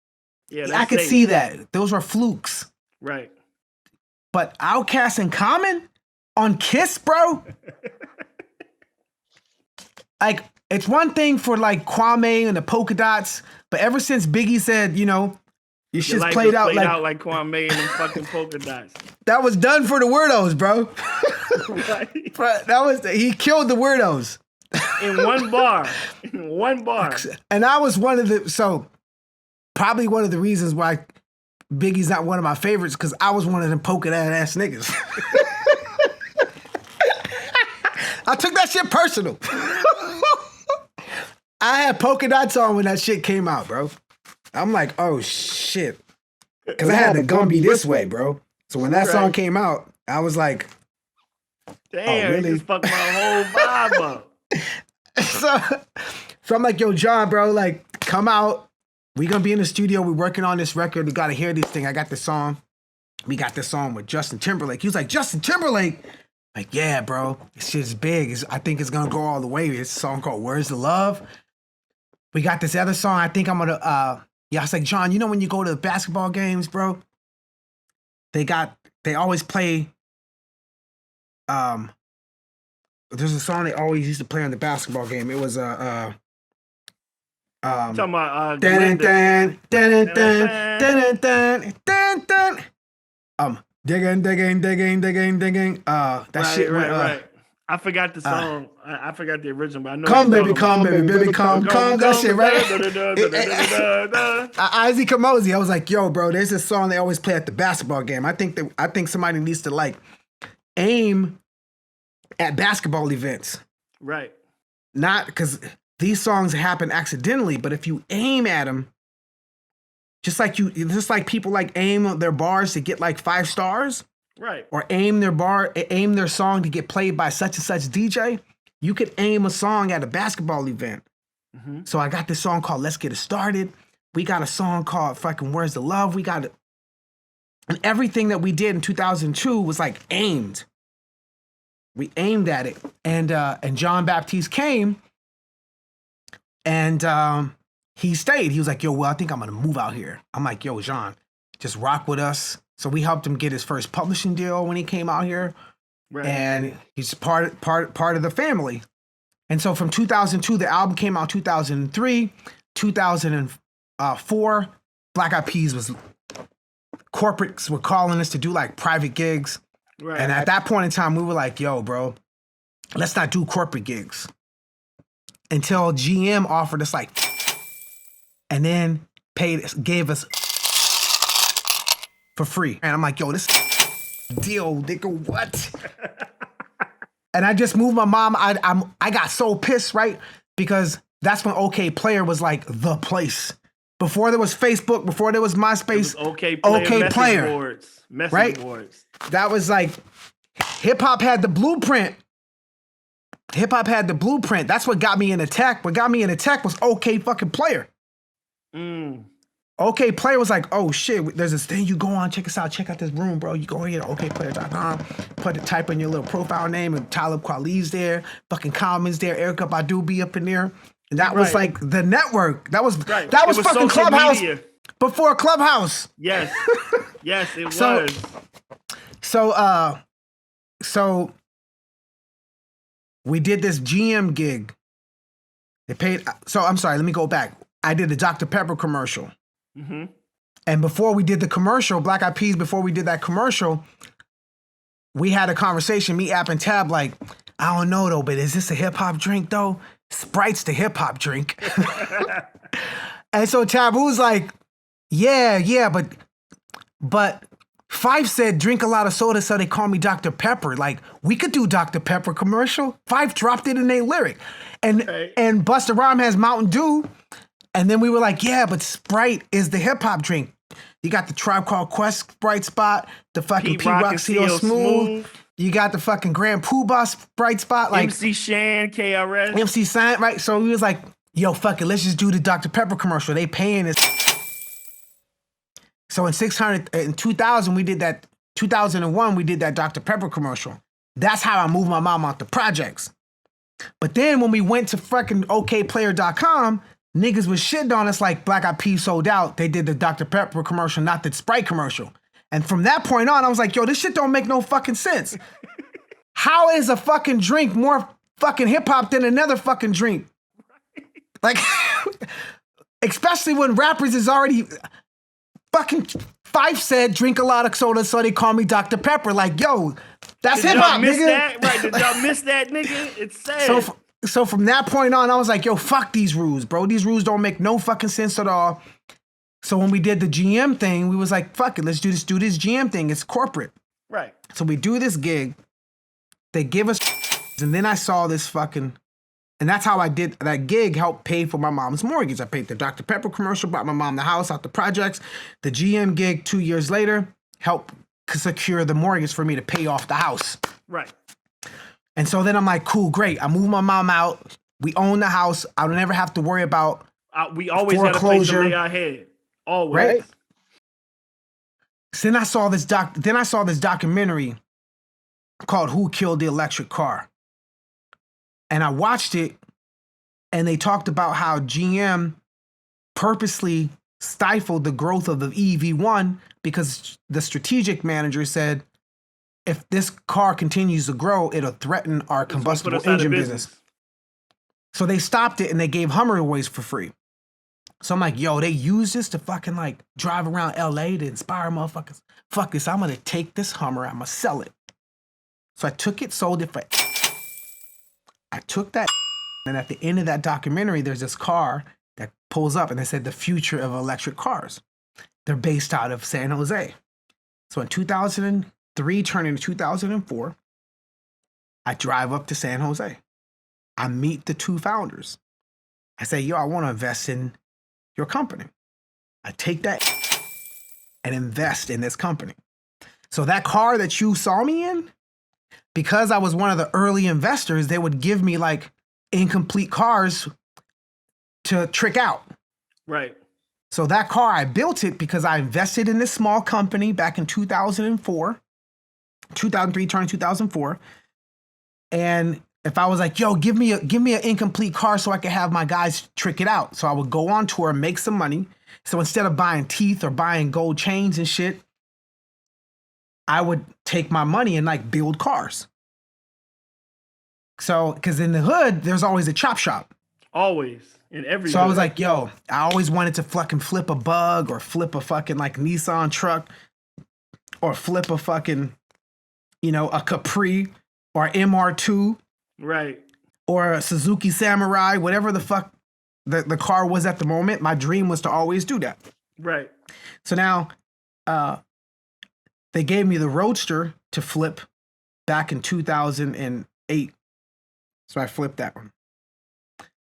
Yeah, I could see that. Those are flukes. Right. But Outkast and Common on Kiss, bro? Like, it's one thing for like Kwame and the Polka Dots, but ever since Biggie said, you know, your shit's played out like Kwame and them fucking Polka Dots. That was done for the weirdos, bro. Right. But he killed the weirdos. In one bar. In one bar. And I was probably one of the reasons why Biggie's not one of my favorites, because I was one of them polka dot ass niggas. I took that shit personal. I had polka dots on when that shit came out, bro. I'm like, oh shit. Because I had the Gonna Be This Way, bro. So when that song came out, I was like, damn, really? You just fucked my whole vibe up. So I'm like, yo, John, bro, like, come out. We gonna be in the studio. We're working on this record. We gotta hear this thing. I got this song. We got this song with Justin Timberlake. He was like, Justin Timberlake? Like, yeah, bro. This shit's big. I think it's gonna go all the way. It's a song called Where's the Love? We got this other song. I think I'm gonna, I was like, John, you know when you go to the basketball games, bro? They always play, there's a song they always used to play on the basketball game. It was talking about digging. That right, shit. Right. I forgot the song. I forgot the original, but I know. Come, baby, come. That shit, right? Izzy Kamosi. I was like, yo, bro, there's this song they always play at the basketball game. I think somebody needs to like aim at basketball events. Right. Not because these songs happen accidentally, but if you aim at them, just like people like aim their bars to get like 5 stars, right? Or aim their song to get played by such and such DJ. You could aim a song at a basketball event. Mm-hmm. So I got this song called Let's Get It Started. We got a song called fucking Where's the Love? We got it. And everything that we did in 2002 was like aimed. We aimed at it. And John Baptiste came. And he stayed. He was like, yo, well, I think I'm going to move out here. I'm like, yo, John, just rock with us. So we helped him get his first publishing deal when he came out here. Right. And he's part of the family. And so from 2002, the album came out 2003, 2004. Black Eyed Peas was, corporates were calling us to do like private gigs. Right. And at that point in time, we were like, yo, bro, let's not do corporate gigs. Until GM offered us like, and then gave us for free. And I'm like, yo, this deal, nigga, what? And I just moved my mom. I got so pissed, right? Because that's when OK Player was like the place. Before there was Facebook, before there was MySpace, OK Player. Message boards. That was like, hip hop had the blueprint. That's what got me into tech. What got me into tech was OK fucking Player. OK Player was like, oh shit, there's this thing you go on, check us out, check out this room, bro. You go here to okplayer.com, type in your little profile name, and Talib Kweli's there, fucking Common's there, Erykah Badu be up in there. And that was like the network. That was fucking Clubhouse media. Before Clubhouse. Yes. Yes, it was. So we did this GM gig. They paid. So I'm sorry, let me go back. I did the Dr. Pepper commercial. Mm-hmm. And before we did the commercial, Black Eyed Peas, before we did that commercial, we had a conversation, me, App, and Tab, like, I don't know though, but is this a hip hop drink though? Sprite's the hip hop drink. And so Taboo's like, yeah, but Fife said drink a lot of soda, so they call me Dr. Pepper. Like, we could do Dr. Pepper commercial. Fife dropped it in their lyric. And Busta Rhymes has Mountain Dew. And then we were like, yeah, but Sprite is the hip hop drink. You got the Tribe Called Quest Sprite spot, the fucking P Rock CL Smooth. You got the fucking Grand Poobah Sprite spot, like MC Shan, KRS, MC Shan, right? So we was like, yo, fuck it, let's just do the Dr. Pepper commercial. They paying us. So in 2000, we did that. 2001, we did that Dr. Pepper commercial. That's how I moved my mom out the projects. But then when we went to fucking okplayer.com, niggas was shitting on us like Black Eyed Peas sold out. They did the Dr. Pepper commercial, not the Sprite commercial. And from that point on, I was like, yo, this shit don't make no fucking sense. How is a fucking drink more fucking hip hop than another fucking drink? Like, especially when rappers is already fucking Fife said drink a lot of soda, so they call me Dr. Pepper. Like, yo, that's hip hop, nigga. That? Right? Did y'all miss that, nigga? It's sad. So from that point on, I was like, yo, fuck these rules, bro. These rules don't make no fucking sense at all. So when we did the GM thing, we was like, fuck it, let's do this GM thing. It's corporate. Right. So we do this gig. They give us, and then I saw this fucking, and that's how I did, that gig helped pay for my mom's mortgage. I paid the Dr. Pepper commercial, bought my mom the house out the projects. The GM gig 2 years later helped secure the mortgage for me to pay off the house. Right. And so then I'm like, cool, great. I moved my mom out. We own the house. I'll never have to worry about we always had a place to lay our head. Always. Right? So then I saw this documentary called Who Killed the Electric Car? And I watched it, and they talked about how GM purposely stifled the growth of the EV1 because the strategic manager said, if this car continues to grow, it'll threaten our combustible engine business. So they stopped it and they gave Hummer aways for free. So I'm like, yo, they use this to fucking like drive around LA to inspire motherfuckers. Fuck this, I'm gonna take this Hummer, I'm gonna sell it. So I took it, sold it for, I took that, and at the end of that documentary, there's this car that pulls up and they said the future of electric cars. They're based out of San Jose. So in 2003, turning to 2004, I drive up to San Jose. I meet the two founders. I say, yo, I want to invest in your company. I take that and invest in this company. So that car that you saw me in, because I was one of the early investors, they would give me like incomplete cars to trick out. Right. So that car, I built it because I invested in this small company back in 2004, 2003, turning 2004. And if I was like, yo, give me an incomplete car so I can have my guys trick it out. So I would go on tour, make some money. So instead of buying teeth or buying gold chains and shit, I would take my money and like build cars. So, because in the hood, there's always a chop shop. Always. In every So I was like, yo, I always wanted to fucking flip a Bug or flip a fucking like Nissan truck or flip a fucking, you know, a Capri or MR2. Right. Or a Suzuki Samurai, whatever the fuck the car was at the moment. My dream was to always do that. Right. So now they gave me the Roadster to flip back in 2008. So I flipped that one.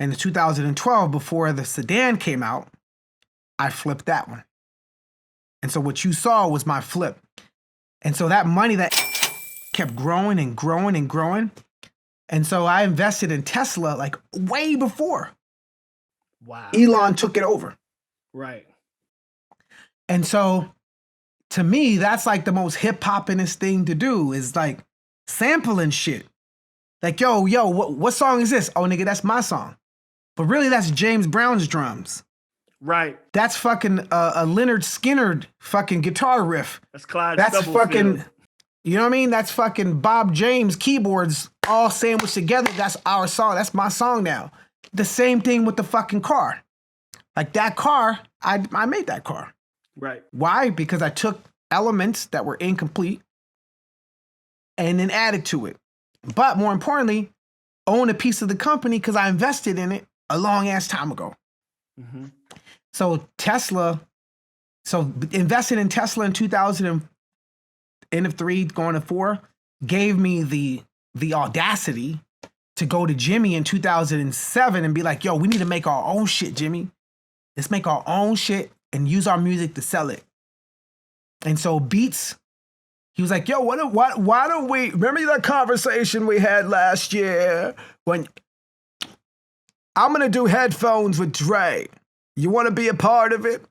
And in 2012, before the sedan came out, I flipped that one. And so what you saw was my flip. And so that money that kept growing and growing and growing. And so I invested in Tesla like way before. Wow. Elon took it over. Right. And so to me, that's like the most hip hopinest thing to do is like sampling shit. Like, yo, what song is this? Oh, nigga, that's my song. But really, that's James Brown's drums. Right. That's fucking a Leonard Skinner fucking guitar riff. That's Clyde That's Stubblefield. fucking, you know what I mean? That's fucking Bob James keyboards all sandwiched together. That's our song. That's my song now. The same thing with the fucking car. Like that car, I made that car. Right. Why? Because I took elements that were incomplete and then added to it. But more importantly, own a piece of the company because I invested in it a long ass time ago. Mm-hmm. So invested in Tesla in 2000, end of 3, going to 4, gave me the audacity to go to Jimmy in 2007 and be like, yo, we need to make our own shit, Jimmy. let's make our own shit and use our music to sell it. And so Beats, he was like, yo, why don't we, remember that conversation we had last year when I'm going to do headphones with Dre. You want to be a part of it?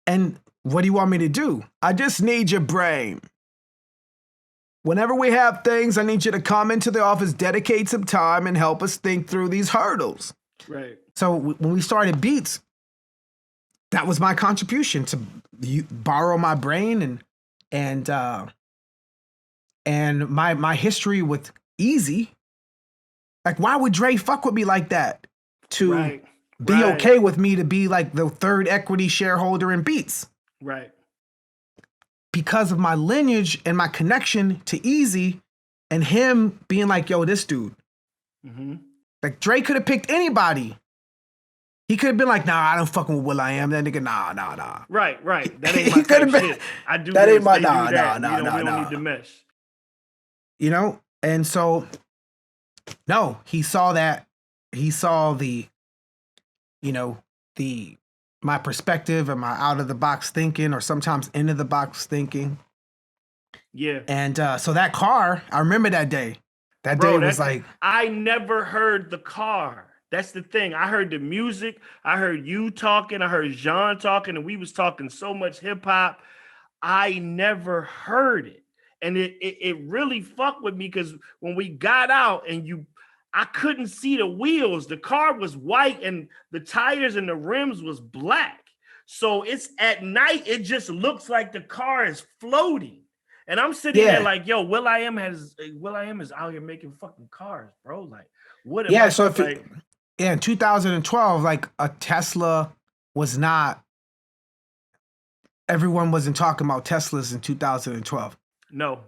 And what do you want me to do? I just need your brain. Whenever we have things, I need you to come into the office, dedicate some time, and help us think through these hurdles. Right. So when we started Beats, that was my contribution to borrow my brain and my history with Eazy. Like, why would Dre fuck with me like that? To be okay with me to be like the third equity shareholder in Beats. Right. Because of my lineage and my connection to Eazy and him being like, yo, this dude. Mm-hmm. Like, Dre could have picked anybody. He could have been like, nah, I don't fucking with will.i.am. That nigga, nah. Right. That ain't my type shit. I do that. Ain't my, nah. We don't need to mesh. You know? And so, no, he saw that. He saw the, my perspective and my out of the box thinking, or sometimes into the box thinking. Yeah. And so that car, I remember that day. That day was like, I never heard the car. That's the thing. I heard the music. I heard you talking. I heard Jean talking, and we was talking so much hip hop. I never heard it. And it really fucked with me, because when we got out and I couldn't see the wheels. The car was white and the tires and the rims was black. So it's at night, it just looks like the car is floating. And I'm sitting there like, yo, will.i.am is out here making fucking cars, bro. Like, what am I so if like? In 2012, like, a Tesla was not, everyone wasn't talking about Teslas in 2012. No.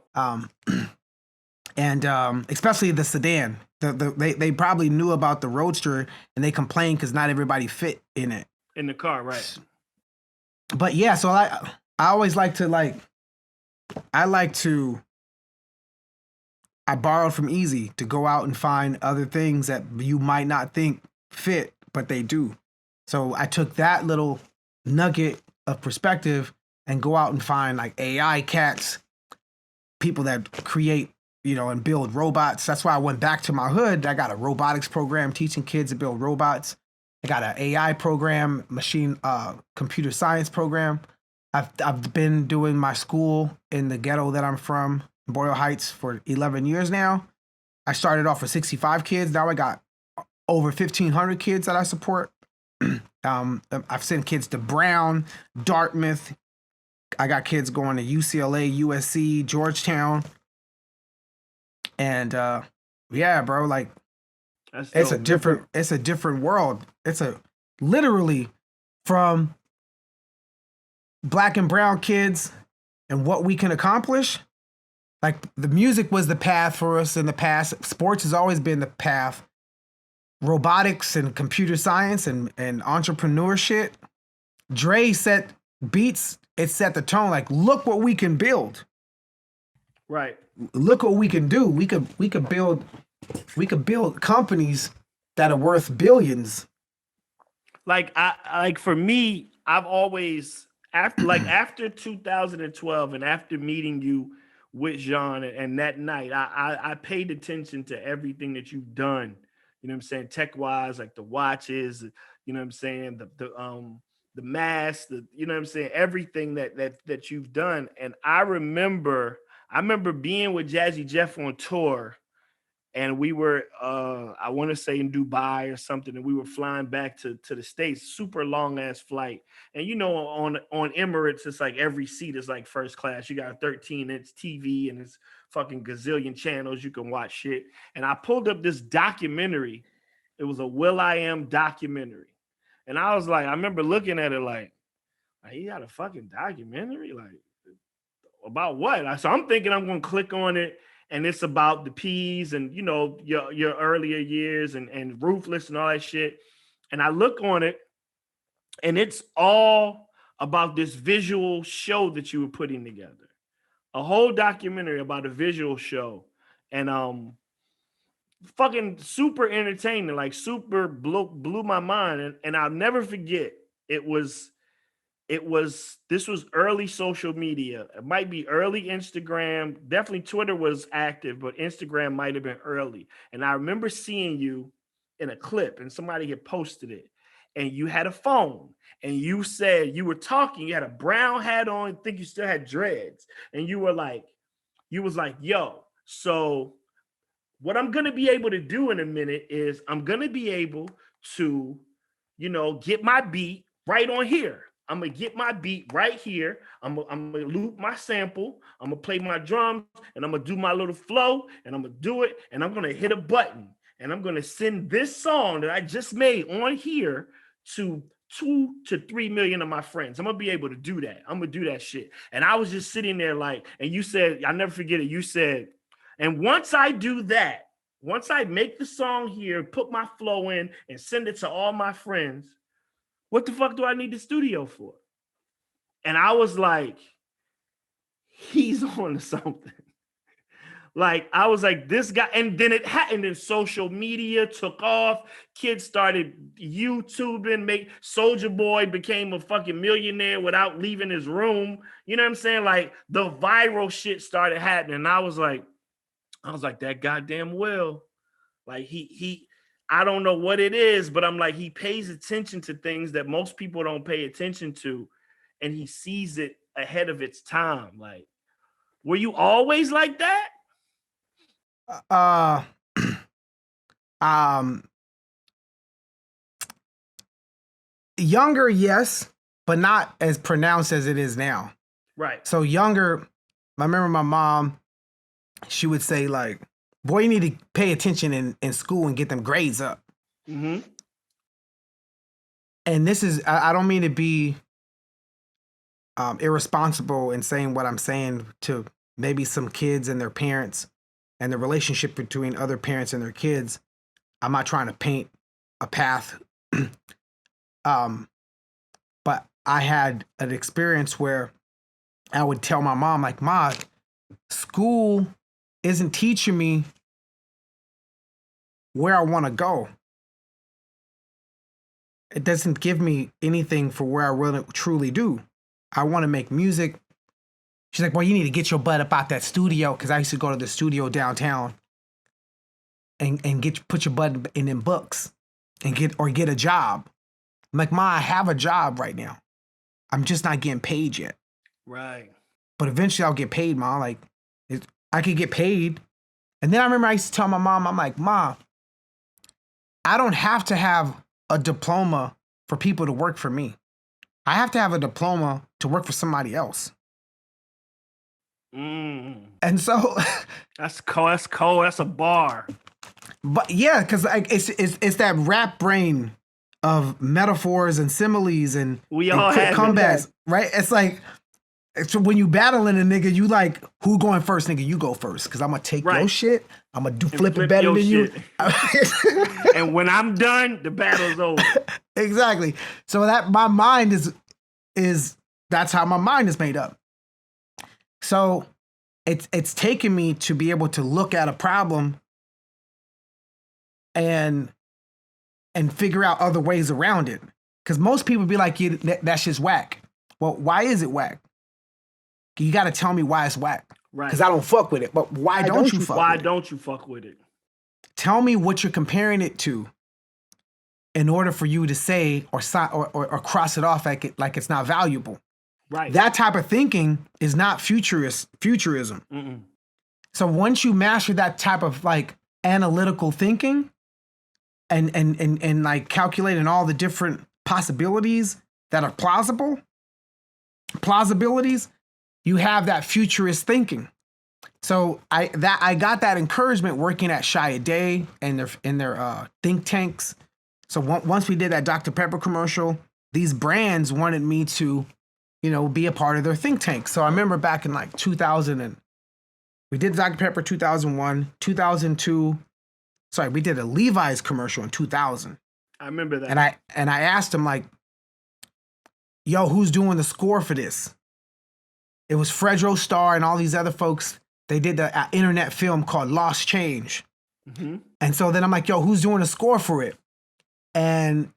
And especially the sedan. They probably knew about the Roadster, and they complained because not everybody fit in it. In the car, right. But yeah, so I always like to I borrowed from Eazy to go out and find other things that you might not think fit, but they do. So I took that little nugget of perspective and go out and find like AI cats, people that create, and build robots. That's why I went back to my hood. I got a robotics program teaching kids to build robots. I got an AI program, computer science program. I've been doing my school in the ghetto that I'm from, Boyle Heights, for 11 years now. I started off with 65 kids. Now I got over 1,500 kids that I support. I've sent kids to Brown, Dartmouth. I got kids going to UCLA, USC, Georgetown. And yeah, bro, like, it's a different world. It's literally from black and brown kids and what we can accomplish. Like, the music was the path for us in the past. Sports has always been the path. Robotics and computer science and entrepreneurship. Dre set Beats, it set the tone. Like, look what we can build. Right. Look what we can do. We could build companies that are worth billions. Like, for me, I've always, after 2012 and after meeting you with Jean and that night, I paid attention to everything that you've done. You know what I'm saying? Tech wise, like the watches, you know what I'm saying? The mask, you know what I'm saying? Everything that you've done. And I remember being with Jazzy Jeff on tour, and we were, I want to say in Dubai or something, and we were flying back to the States, super long ass flight. And on Emirates, it's like every seat is like first class. You got a 13-inch TV and it's fucking gazillion channels. You can watch shit. And I pulled up this documentary. It was a will.i.am documentary. And I was like, I remember looking at it like, he got a fucking documentary? Like, about what? So I'm thinking I'm going to click on it, and it's about the P's and, your earlier years and Ruthless and all that shit. And I look on it, and it's all about this visual show that you were putting together. A whole documentary about a visual show. And fucking super entertaining, like super blew my mind. And I'll never forget, this was early social media. It might be early Instagram. Definitely Twitter was active, but Instagram might have been early. And I remember seeing you in a clip and somebody had posted it. And you had a phone and you said you were talking, you had a brown hat on, I think you still had dreads. And you was like, yo, so what I'm going to be able to do in a minute is I'm going to be able to, get my beat right on here. I'm going to get my beat right here. I'm going to loop my sample. I'm going to play my drums and I'm going to do my little flow and I'm going to do it. And I'm going to hit a button and I'm going to send this song that I just made on here to 2 to 3 million of my friends. I'm going to be able to do that. I'm going to do that shit. And I was just sitting there like, and you said, I'll never forget it. You said, and once I do that, once I make the song here, put my flow in and send it to all my friends, what the fuck do I need the studio for? And I was like, he's on to something. Like, I was like, this guy, and then it happened, and social media took off. Kids started YouTubing, Soulja Boy became a fucking millionaire without leaving his room. You know what I'm saying? Like, the viral shit started happening. And I was like, that goddamn Will. Like, he I don't know what it is, but I'm like, he pays attention to things that most people don't pay attention to, and he sees it ahead of its time. Like, were you always like that? Younger, yes, but not as pronounced as it is now. Right. So younger, I remember my mom, she would say like, boy, you need to pay attention in school and get them grades up. Mm-hmm. And this is, I don't mean to be irresponsible in saying what I'm saying to maybe some kids and their parents and the relationship between other parents and their kids. I'm not trying to paint a path. But I had an experience where I would tell my mom, like, Ma, school isn't teaching me where I want to go. It doesn't give me anything for where I really truly do. I want to make music. She's like, well, you need to get your butt up out that studio, because I used to go to the studio downtown and put your butt in them books and get a job. I'm like, Ma, I have a job right now. I'm just not getting paid yet. Right. But eventually I'll get paid, Ma. Like, I could get paid. And then I remember I used to tell my mom, I'm like, Ma, I don't have to have a diploma for people to work for me. I have to have a diploma to work for somebody else. And so that's cold. That's cold. That's a bar. But yeah, because like it's that rap brain of metaphors and similes and we all quick have comebacks, right? It's like, so when you battling a nigga, you like, who going first, nigga? You go first, because I'm gonna take your shit. I'm gonna flip it better than you. And when I'm done, the battle's over. Exactly. So that my mind is that's how my mind is made up. So it's taken me to be able to look at a problem and figure out other ways around it. Because most people be like, yeah, that shit's whack. Well, why is it whack? You got to tell me why it's whack. Right. Because I don't fuck with it. But why don't you fuck with it? Why don't you fuck with it? Tell me what you're comparing it to in order for you to say or cross it off like it's not valuable. Right. That type of thinking is not futurism. Mm-mm. So once you master that type of like analytical thinking and like calculating all the different possibilities that are plausibilities, you have that futurist thinking. So I got that encouragement working at Shia Day and their think tanks. So once we did that Dr. Pepper commercial, these brands wanted me to, be a part of their think tank. So I remember back in like 2000 and we did Dr. Pepper 2001, 2002. Sorry, we did a Levi's commercial in 2000. I remember that. And I asked him like, yo, who's doing the score for this? It was Fredro Starr and all these other folks. They did the internet film called Lost Change. Mm-hmm. And so then I'm like, yo, who's doing a score for it? And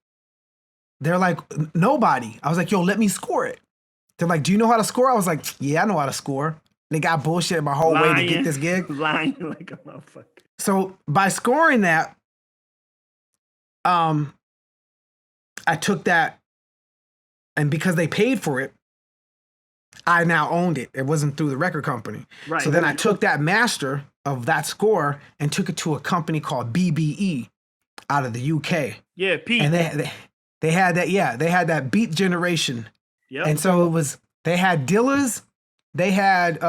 they're like, nobody. I was like, yo, let me score it. They're like, do you know how to score? I was like, yeah, I know how to score. They got bullshit my whole way to get this gig. Lying like a motherfucker. So by scoring that, I took that, and because they paid for it, I now owned it. It wasn't through the record company. Right. So then I took that master of that score and took it to a company called BBE out of the UK. Yeah, Pete. And they had that, they had that Beat Generation. Yep. And so they had Dilla's, they had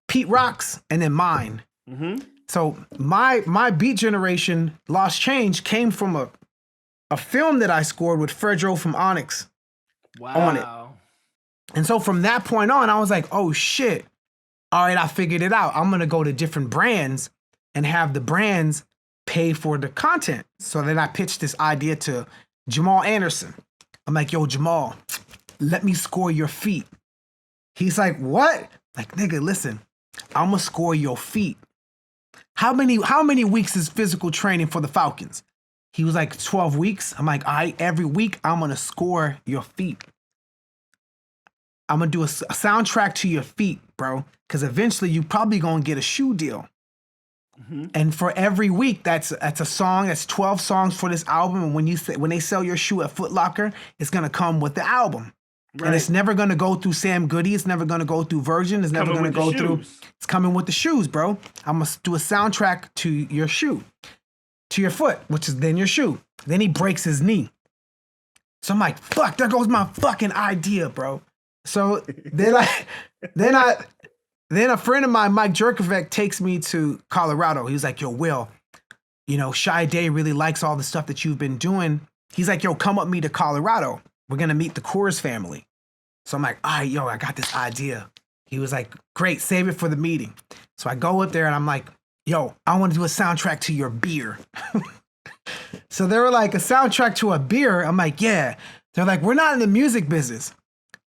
Pete Rock's, and then mine. Mm-hmm. So my Beat Generation Lost Change came from a film that I scored with Fredro from Onyx on it. And so from that point on, I was like, oh shit. All right, I figured it out. I'm gonna go to different brands and have the brands pay for the content. So then I pitched this idea to Jamal Anderson. I'm like, yo, Jamal, let me score your feet. He's like, what? Like, nigga, listen, I'm gonna score your feet. How many weeks is physical training for the Falcons? He was like, 12 weeks. I'm like, all right, every week I'm gonna score your feet. I'm gonna do a soundtrack to your feet, bro, because eventually you probably gonna get a shoe deal. Mm-hmm. And for every week, that's a song. That's 12 songs for this album. And when they sell your shoe at Foot Locker, it's gonna come with the album. Right. And it's never gonna go through Sam Goody. It's never gonna go through Virgin. It's never gonna go through. It's coming with the shoes, bro. I'm gonna do a soundtrack to your shoe, to your foot, which is then your shoe. Then he breaks his knee. So I'm like, fuck, there goes my fucking idea, bro. So then a friend of mine, Mike Jerkovic, takes me to Colorado. He was like, yo, Will, you know, Shy Day really likes all the stuff that you've been doing. He's like, yo, come with me to Colorado. We're going to meet the Kors family. So I'm like, all right, yo, I got this idea. He was like, great, save it for the meeting. So I go up there and I'm like, yo, I want to do a soundtrack to your beer. So they were like, a soundtrack to a beer? I'm like, yeah. They're like, we're not in the music business.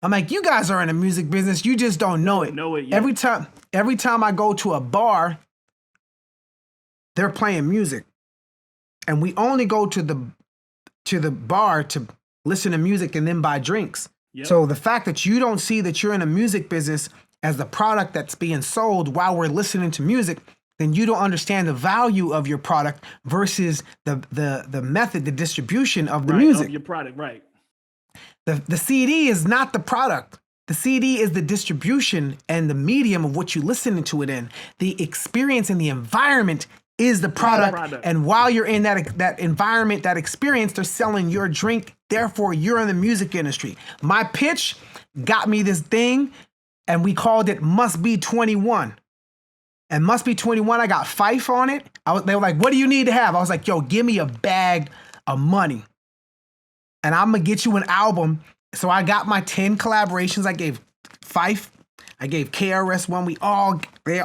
I'm like, you guys are in the music business. You just don't know it. Every time I go to a bar, they're playing music. And we only go to the bar to listen to music and then buy drinks. Yep. So the fact that you don't see that you're in a music business as the product that's being sold while we're listening to music, then you don't understand the value of your product versus the method, the distribution of the music. Of your product, right. The CD is not the product. The CD is the distribution and the medium of what you listen to it in. The experience and the environment is the product. And while you're in that environment, that experience, they're selling your drink. Therefore, you're in the music industry. My pitch got me this thing, and we called it Must Be 21. And Must Be 21, I got Fife on it. They were like, what do you need to have? I was like, yo, give me a bag of money. And I'm going to get you an album. So I got my 10 collaborations. I gave Fife. I gave krs-one.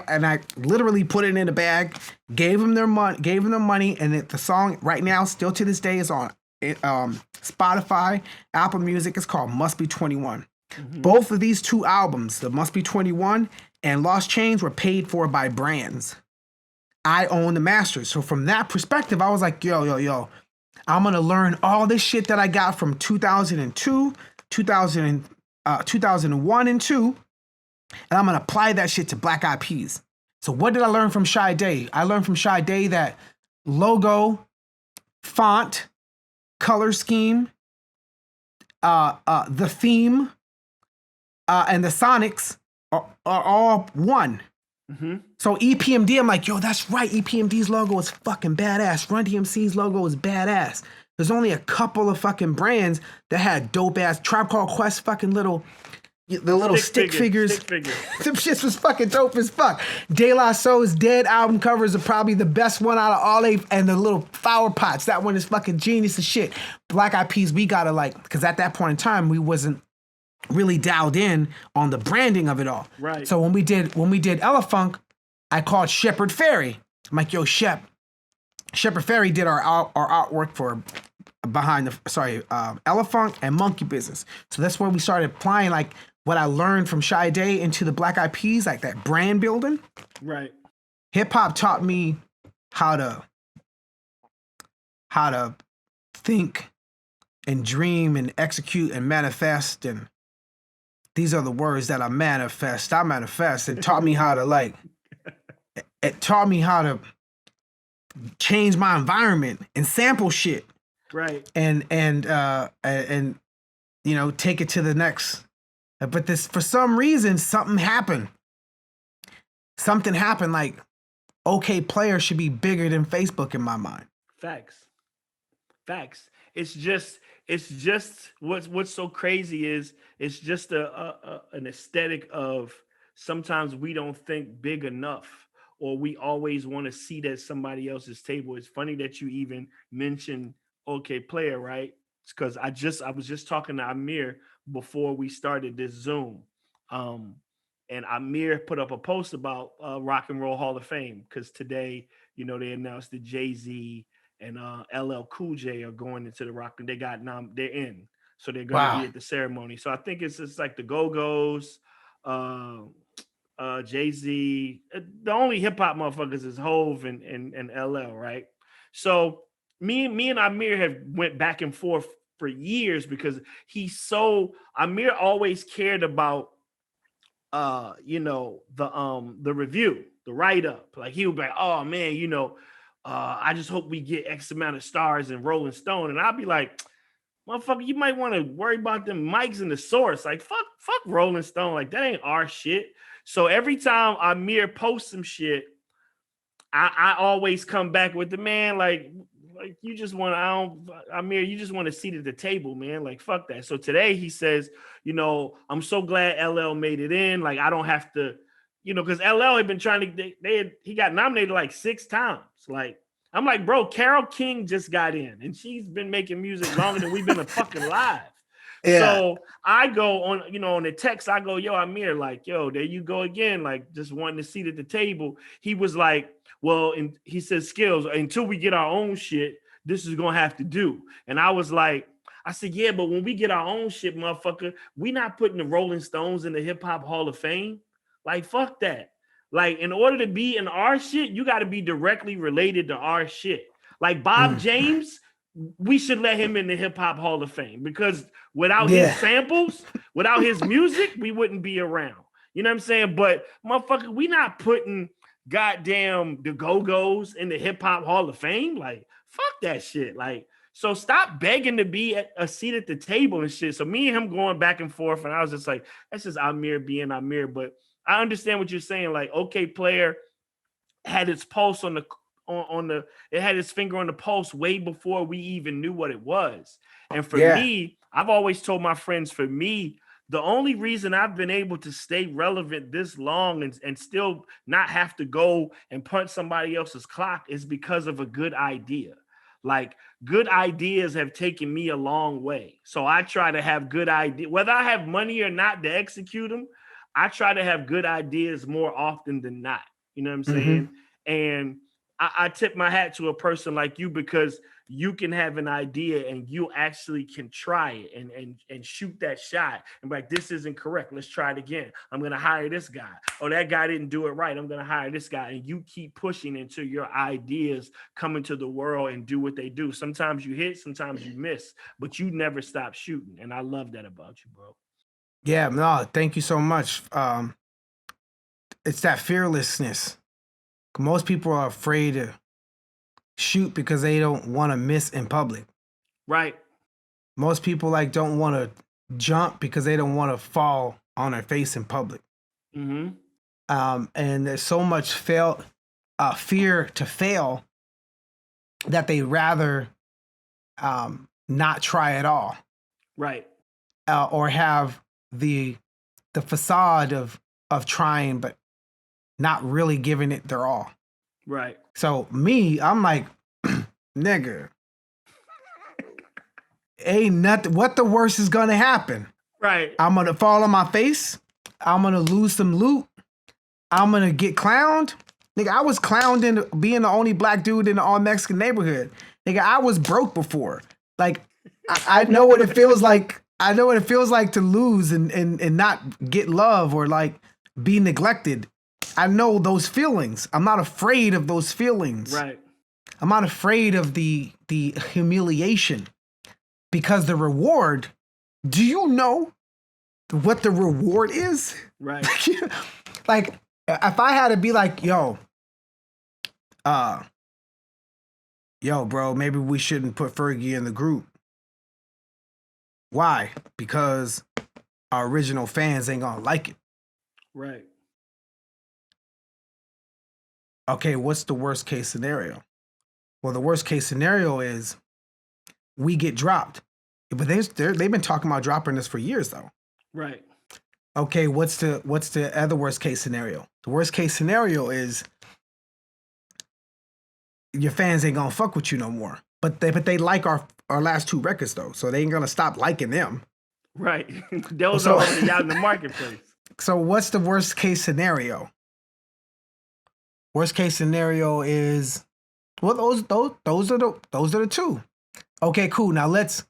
And I literally put it in a bag, gave them their money. And the song right now, still to this day, is on Spotify, Apple Music. It's called Must Be 21. Mm-hmm. Both of these two albums, the Must Be 21 and Lost Change, were paid for by brands. I own the masters. So from that perspective, I was like, yo. I'm going to learn all this shit that I got from 2002, 2001 and 2, and I'm going to apply that shit to Black Eyed Peas. So what did I learn from Shy Day? I learned from Shy Day that logo, font, color scheme, the theme, and the sonics are all one. Mm-hmm. So EPMD, I'm like, yo, that's right. EPMD's logo is fucking badass. Run DMC's logo is badass. There's only a couple of fucking brands that had dope ass Tribe Called Quest fucking little stick figures. Them shits was fucking dope as fuck. De La Soul's Dead album covers are probably the best one out of all they, and the little flower pots. That one is fucking genius as shit. Black Eyed Peas, we gotta because at that point in time, we wasn't really dialed in on the branding of it all. Right. So when we did Elefunk, I called Shepard Fairey. I'm like, yo, Shepard Fairey did our artwork for Elefunk and Monkey Business. So that's where we started applying like what I learned from Shy Day into the Black Eyed Peas, like that brand building. Right. Hip hop taught me how to think and dream and execute and manifest, and these are the words that I manifest. It taught me how to it taught me how to change my environment and sample shit. Right. And you know, take it to the next. But this, for some reason, something happened. Something happened, like OK Player should be bigger than Facebook in my mind. Facts. It's just what's so crazy is it's just an aesthetic of sometimes we don't think big enough, or we always want to see that somebody else's table. It's funny that you even mentioned OK Player, right? It's because I was just talking to Amir before we started this Zoom. And Amir put up a post about Rock and Roll Hall of Fame, because today, you know, they announced that Jay-Z and LL Cool J are going into the Rock, and they're in, so they're going to be at the ceremony. So I think it's just like the Go-Go's, Jay-Z. The only hip hop motherfuckers is Hove and LL, right? So me and Amir have went back and forth for years, because Amir always cared about you know, the review, the write-up. Like, he would be like, oh man, you know, I just hope we get X amount of stars in Rolling Stone. And I'll be like, motherfucker, you might want to worry about them mics and the source. Like, fuck Rolling Stone. Like, that ain't our shit. So every time Amir posts some shit, I always come back with the man, like you just want Amir, you just want a seat at the table, man. Like, fuck that. So today he says, you know, I'm so glad LL made it in. Like, I don't have to, you know, because LL had been trying to, he got nominated like 6 times. Like, I'm like, bro, Carole King just got in, and she's been making music longer than we've been a fucking live. Yeah. So I go on, you know, on the text, I go, yo, Amir, like, yo, there you go again. Like, just wanting a seat at the table. He was like, well, and he says, Skillz, until we get our own shit, this is going to have to do. And I was like, I said, yeah, but when we get our own shit, motherfucker, we not putting the Rolling Stones in the Hip Hop Hall of Fame. Like, fuck that. Like, in order to be in our shit, you got to be directly related to our shit. Like Bob James, we should let him in the Hip Hop Hall of Fame, because without his samples, without his music, we wouldn't be around. You know what I'm saying? But motherfucker, we not putting goddamn the Go-Go's in the Hip Hop Hall of Fame. Like, fuck that shit. Like, so stop begging to be at a seat at the table and shit. So me and him going back and forth, and I was just like, that's just Amir being Amir. But I understand what you're saying. Like, OK Player had its pulse on the it had its finger on the pulse way before we even knew what it was. And for me, I've always told my friends, for me, the only reason I've been able to stay relevant this long and still not have to go and punch somebody else's clock is because of a good idea. Like, good ideas have taken me a long way. So I try to have good ideas, whether I have money or not to execute them. I try to have good ideas more often than not. You know what I'm saying? And I tip my hat to a person like you, because you can have an idea and you actually can try it and shoot that shot and be like, this isn't correct. Let's try it again. I'm going to hire this guy. Oh, that guy didn't do it right. I'm going to hire this guy. And you keep pushing until your ideas come into the world and do what they do. Sometimes you hit, sometimes you miss, but you never stop shooting. And I love that about you, bro. Yeah, no, thank you so much. It's that fearlessness. Most people are afraid to shoot because they don't want to miss in public. Right. Most people don't want to jump because they don't want to fall on their face in public. And there's so much fear to fail that they rather not try at all. Right. Or have the facade of trying, but not really giving it their all. Right. So me, I'm like, nigga, ain't nothing. What the worst is gonna happen? Right. I'm gonna fall on my face. I'm gonna lose some loot. I'm gonna get clowned. Nigga, I was clowned in being the only black dude in the all Mexican neighborhood. Nigga, I was broke before. Like, I know what it feels like. I know what it feels like to lose and not get love or like be neglected. I know those feelings. I'm not afraid of those feelings. Right. I'm not afraid of the humiliation, because the reward, do you know what the reward is? Right. Like, if I had to be like, yo, bro, maybe we shouldn't put Fergie in the group. Why? Because our original fans ain't gonna like it. Right. Okay, what's the worst case scenario? Well, the worst case scenario is we get dropped. But they've been talking about dropping us for years, though. Right. Okay, what's the other worst case scenario? The worst case scenario is your fans ain't gonna fuck with you no more. But they like our last 2 records though, so they ain't gonna stop liking them. Right. Those are already out in the marketplace. So what's the worst case scenario? Worst case scenario is, well, those are the 2. Okay, cool. Now let's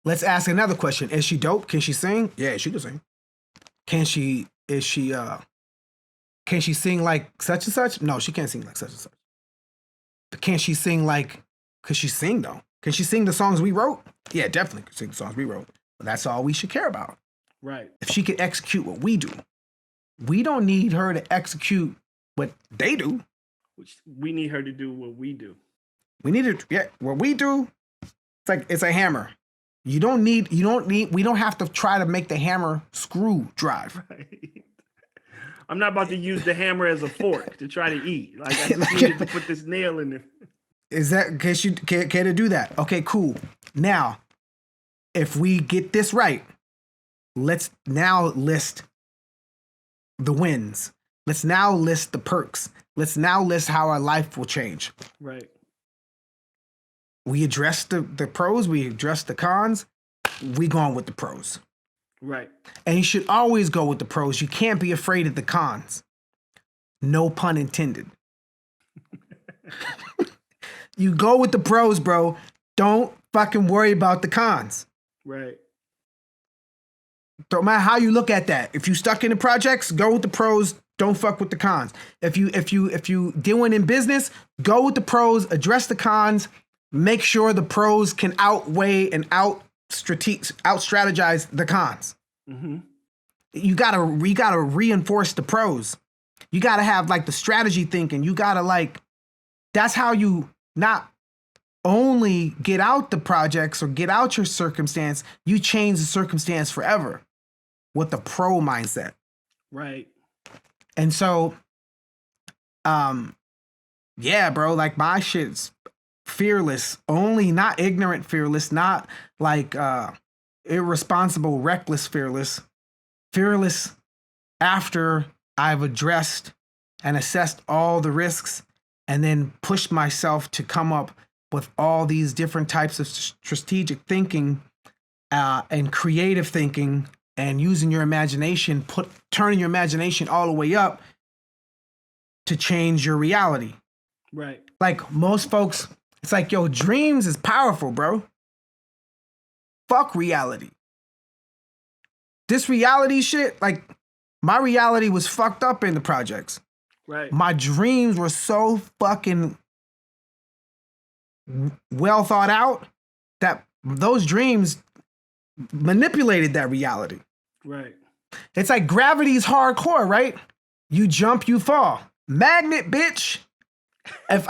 ask another question. Is she dope? Can she sing? Yeah, she can sing. Can she sing like such and such? No, she can't sing like such and such. But can she sing like, could she sing though? Can she sing the songs we wrote? Yeah, definitely can sing the songs we wrote. But that's all we should care about. Right. If she could execute what we do, we don't need her to execute what they do. Which we need her to do what we do. We need it. Yeah, what we do, it's a hammer. We don't have to try to make the hammer screw drive. Right. I'm not about to use the hammer as a fork to try to eat. Like, I just needed to put this nail in there. Is that, can it do that? Okay, cool. Now, if we get this right, let's now list the wins. Let's now list the perks. Let's now list how our life will change. Right. We address the pros, we address the cons, we going with the pros. Right. And you should always go with the pros. You can't be afraid of the cons. No pun intended. You go with the pros, bro. Don't fucking worry about the cons. Right. Don't matter how you look at that. If you stuck in the projects, go with the pros. Don't fuck with the cons. If you doing in business, go with the pros, address the cons, make sure the pros can outweigh and out strategize the cons. Mm-hmm. You gotta reinforce the pros. You gotta have like the strategy thinking. You gotta like, that's how you not only get out the projects or get out your circumstance, you change the circumstance forever with the pro mindset. Right. And so, yeah, bro, like my shit's fearless, only not ignorant fearless, not like irresponsible, reckless fearless. Fearless after I've addressed and assessed all the risks and then pushed myself to come up with all these different types of strategic thinking and creative thinking and using your imagination, turning your imagination all the way up to change your reality. Right. Like most folks, it's like, yo, dreams is powerful, bro. Fuck reality. This reality shit, like my reality was fucked up in the projects. Right. My dreams were so fucking well thought out that those dreams manipulated that reality. Right. It's like gravity's hardcore, right? You jump, you fall. Magnet, bitch. If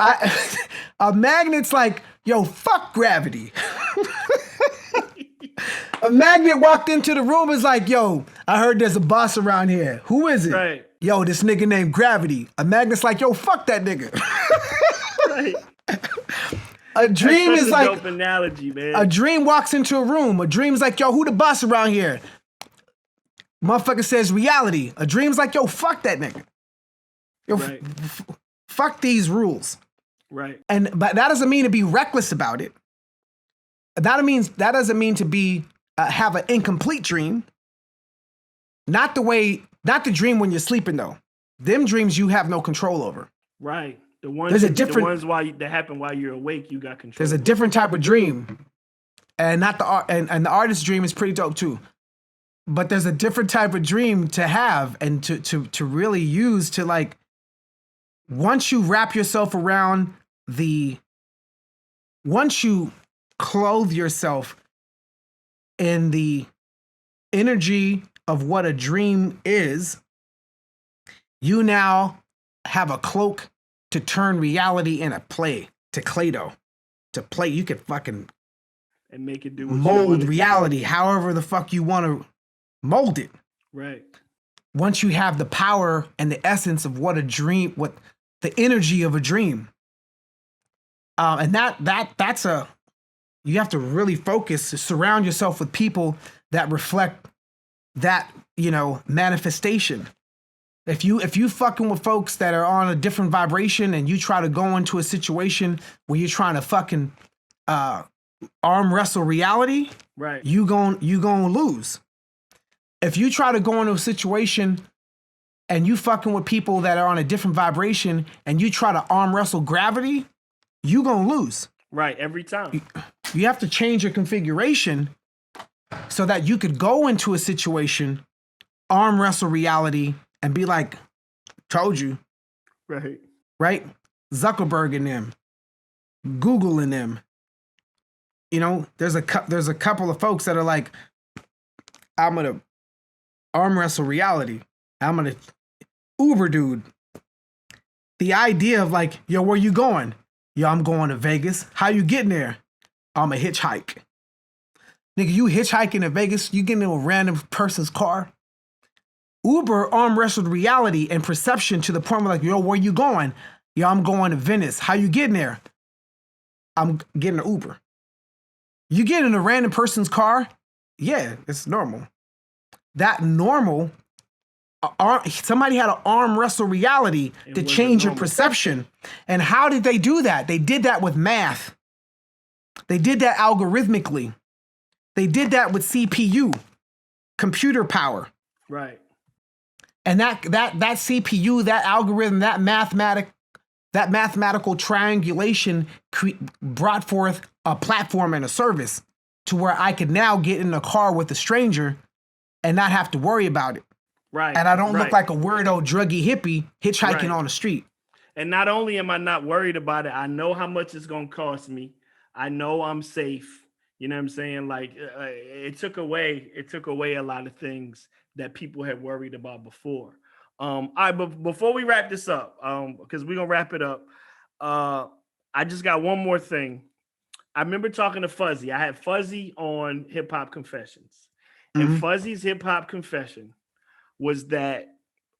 a magnet's like, yo, fuck gravity. A magnet walked into the room, is like, yo, I heard there's a boss around here. Who is it? Right. Yo, this nigga named Gravity. A magnet's like, yo, fuck that nigga. Right. A dream That's is a like, dope analogy, man. a dream walks into a room. A dream's like, yo, who the boss around here? Motherfucker says reality. A dream's like, yo, fuck that nigga. Yo, Right. fuck these rules. Right. But that doesn't mean to be reckless about it. That doesn't mean to be have an incomplete dream. Not the dream when you're sleeping though. Them dreams you have no control over. Right. The ones There's a different- the ones that happen while you're awake, you got control. There's a different type of dream, and not the art. And the artist's dream is pretty dope too. But there's a different type of dream to have and to really use to like. Once you wrap yourself around the once you clothe yourself in the energy of what a dream is, you now have a cloak to turn reality in a play, to Play-Doh. To play, you could fucking And make it do what you mold want it to reality do. however the fuck you want to mold it. Right. Once you have the power and the essence of what a dream, what the energy of a dream. And that's you have to really focus, surround yourself with people that reflect that, manifestation. If you fucking with folks that are on a different vibration and you try to go into a situation where you're trying to fucking arm wrestle reality, Right. you gonna lose. If you try to go into a situation and you fucking with people that are on a different vibration and you try to arm wrestle gravity, you gonna lose. Right. Every time. You have to change your configuration so that you could go into a situation, arm wrestle reality, and be like, told you, Right. right? Zuckerberg and them, Google and them. There's a couple of folks that are like, I'm gonna arm wrestle reality. I'm gonna Uber dude. The idea of like, yo, where you going? Yo, I'm going to Vegas. How you getting there? I'm a hitchhike. Nigga, you hitchhiking to Vegas, you get in a random person's car. Uber arm wrestled reality and perception to the point where like, yo, where you going? Yo, I'm going to Venice. How you getting there? I'm getting an Uber. You get in a random person's car? Yeah, it's normal. That normal, somebody had to arm wrestle reality to change your perception. And how did they do that? They did that with math. They did that algorithmically. They did that with CPU, computer power. Right. And that CPU, that algorithm, that mathematical triangulation brought forth a platform and a service to where I could now get in a car with a stranger and not have to worry about it. Right. And I don't look like a weirdo, druggy hippie hitchhiking on the street. And not only am I not worried about it, I know how much it's going to cost me. I know I'm safe. You know what I'm saying? Like it took away a lot of things that people had worried about before. All right, but before we wrap this up, because we're gonna wrap it up, I just got one more thing. I remember talking to Fuzzy. I had Fuzzy on HipHopConfessions, and Fuzzy's HipHop confession was that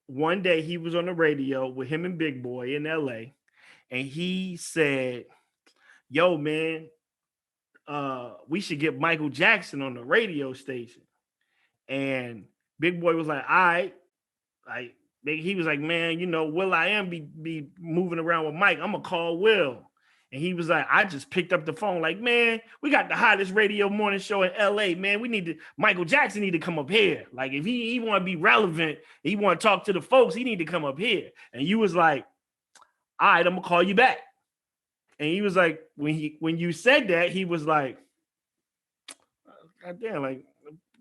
one day he was on the radio with him and Big Boy in LA, and he said, "Yo, man, we should get Michael Jackson on the radio station." And Big Boy was like, "All right." Like he was like, "Man, will.i.am be moving around with Mike. I'm gonna call Will." And he was like, "I just picked up the phone, like, man, we got the hottest radio morning show in LA, man. Michael Jackson need to come up here. Like, if he want to be relevant, he want to talk to the folks, he need to come up here." And you was like, "All right, I'm gonna call you back." And he was like, when you said that, he was like, "God damn, like,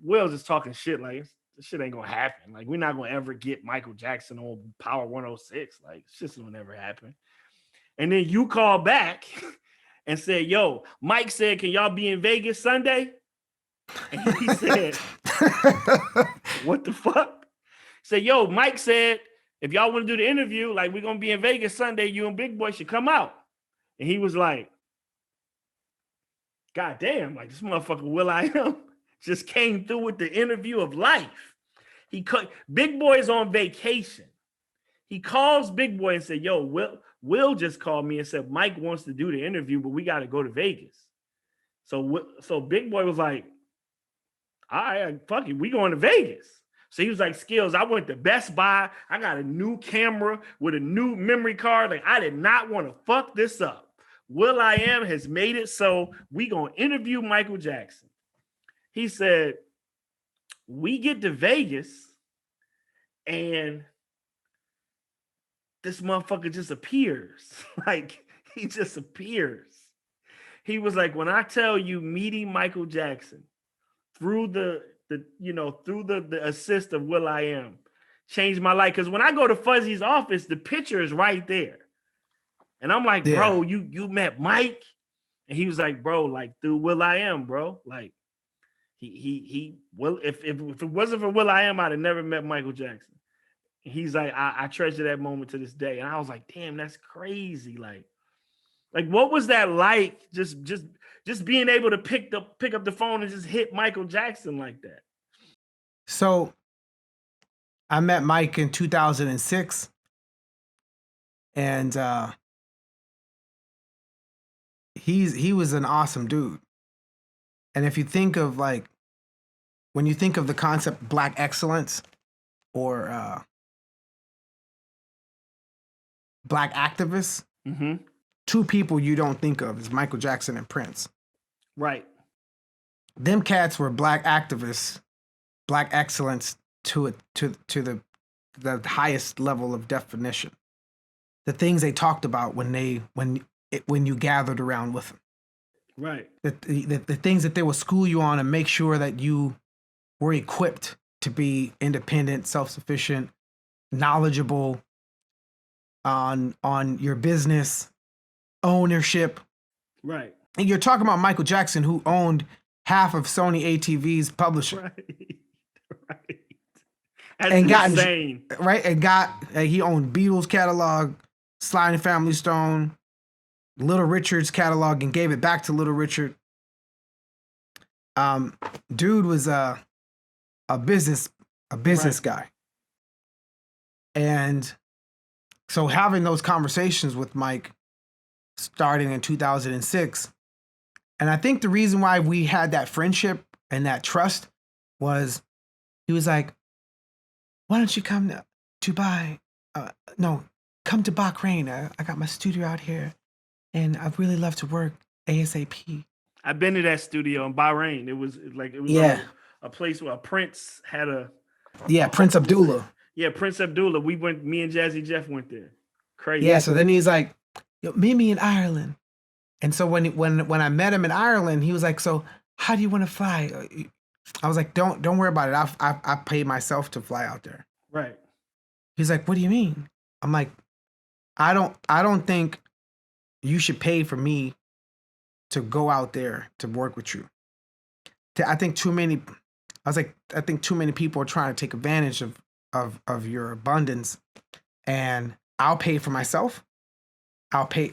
Will's just talking shit. Like, this shit ain't gonna happen. Like, we're not gonna ever get Michael Jackson on Power 106. Like, shit's gonna never happen." And then you call back and said, "Yo, Mike said, can y'all be in Vegas Sunday?" And he said, "What the fuck?" Said, "Yo, Mike said, if y'all want to do the interview, like, we're gonna be in Vegas Sunday, you and Big Boy should come out." And he was like, "God damn, like, this motherfucker will.i.am just came through with the interview of life." Big Boy's on vacation. He calls Big Boy and said, "Yo, Will just called me and said Mike wants to do the interview, but we got to go to Vegas." So Big Boy was like, "All right, fuck it, we going to Vegas." So he was like, "Skillz, I went to Best Buy. I got a new camera with a new memory card. Like, I did not want to fuck this up. will.i.am has made it so we gonna interview Michael Jackson." He said, "We get to Vegas and this motherfucker just appears." Like, he just appears. He was like, "When I tell you, meeting Michael Jackson through the assist of will.i.am changed my life." Because when I go to Fuzzy's office, the picture is right there. And I'm like, "Bro, you met Mike?" And he was like, bro, like through will.i.am, bro. Like he well, if it wasn't for will.i.am, I'd have never met Michael Jackson. He's like, I treasure that moment to this day. And I was like, damn, that's crazy. Like what was that like? Just being able to pick up the phone and just hit Michael Jackson like that. So I met Mike in 2006, and he was an awesome dude. And if you think of when you think of the concept Black excellence or Black activists, two people you don't think of is Michael Jackson and Prince. Right. Them cats were Black activists, Black excellence to the highest level of definition. The things they talked about when you gathered around with them. Right. The things that they will school you on and make sure that you were equipped to be independent, self-sufficient, knowledgeable on your business, ownership. Right. And you're talking about Michael Jackson, who owned half of Sony ATV's publishing. Right. That's and got insane. Right. And he owned Beatles catalog, Sly and Family Stone, Little Richard's catalog, and gave it back to Little Richard. Dude was a business Right. guy. And so having those conversations with Mike starting in 2006, and I think the reason why we had that friendship and that trust was he was like, why don't you come to Dubai? Come to Bahrain. I got my studio out here and I'd really love to work ASAP. I've been to that studio in Bahrain. It was a place where Prince had a Prince Abdullah. Yeah, Prince Abdullah. Me and Jazzy Jeff went there. Crazy. Yeah, so then he's like, meet me in Ireland. And so when I met him in Ireland, he was like, so how do you want to fly? I was like, don't worry about it. I paid myself to fly out there. Right. He's like, what do you mean? I'm like, I don't think you should pay for me to go out there to work with you. I think too many people are trying to take advantage of your abundance, and I'll pay for myself. I'll pay.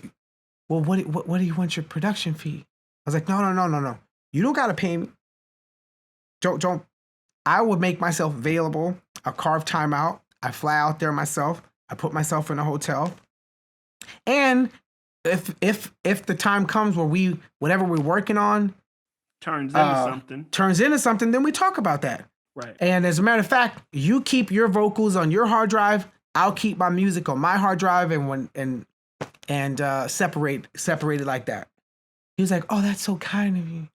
Well, what do you want your production fee? I was like, no. You don't got to pay me. Don't. I would make myself available. I'll carve time out. I fly out there myself. I put myself in a hotel. And if the time comes where whatever we're working on turns into something, then we talk about that. Right. And as a matter of fact, you keep your vocals on your hard drive. I'll keep my music on my hard drive, and separate it like that. He was like, "Oh, that's so kind of you."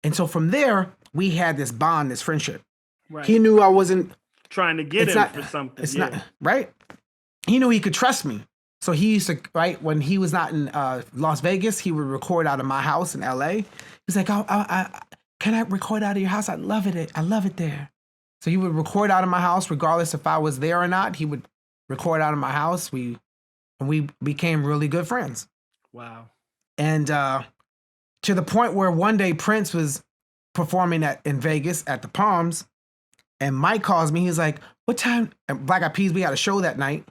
And so from there, we had this bond, this friendship. Right. He knew I wasn't trying to get him for something. It's not right. He knew he could trust me. So he used to, right, when he was not in Las Vegas, he would record out of my house in LA. He's like, can I record out of your house? I love it. I love it there. So he would record out of my house, regardless if I was there or not. He would record out of my house. We became really good friends. Wow. And to the point where one day Prince was performing in Vegas at the Palms, and Mike calls me. He's like, what time? And Black Eyed Peas, we had a show that night.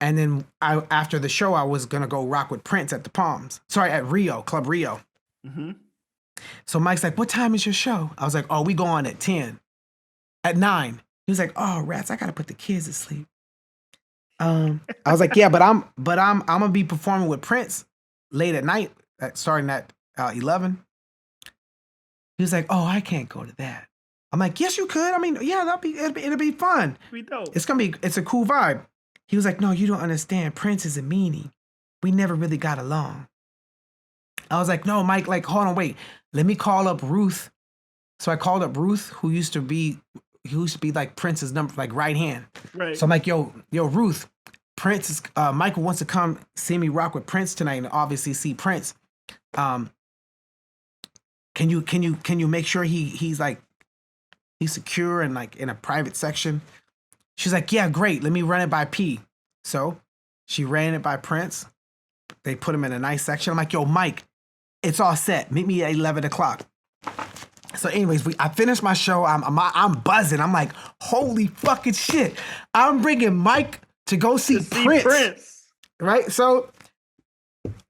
And then after the show, I was going to go rock with Prince at the Palms. Sorry, at Rio, Club Rio. Mm-hmm. So Mike's like, what time is your show? I was like, oh, we go on at 10. At 9. He was like, oh, rats, I got to put the kids to sleep. I was like, yeah, but I'm going to be performing with Prince late at night, starting at 11. He was like, oh, I can't go to that. I'm like, yes, you could. I mean, yeah, it'll be fun. It's a cool vibe. He was like, no, you don't understand. Prince is a meanie. We never really got along. I was like, no, Mike, like, hold on, wait. Let me call up Ruth. So I called up Ruth, who used to be like Prince's number, like right hand. Right. So I'm like, yo, Ruth, Prince is, Michael wants to come see me rock with Prince tonight and obviously see Prince. Can you make sure he's secure and like in a private section? She's like, yeah, great. Let me run it by P. So she ran it by Prince. They put him in a nice section. I'm like, yo, Mike, it's all set. Meet me at 11 o'clock. So anyways, I finished my show. I'm buzzing. I'm like, holy fucking shit. I'm bringing Mike to go see Prince. Right? So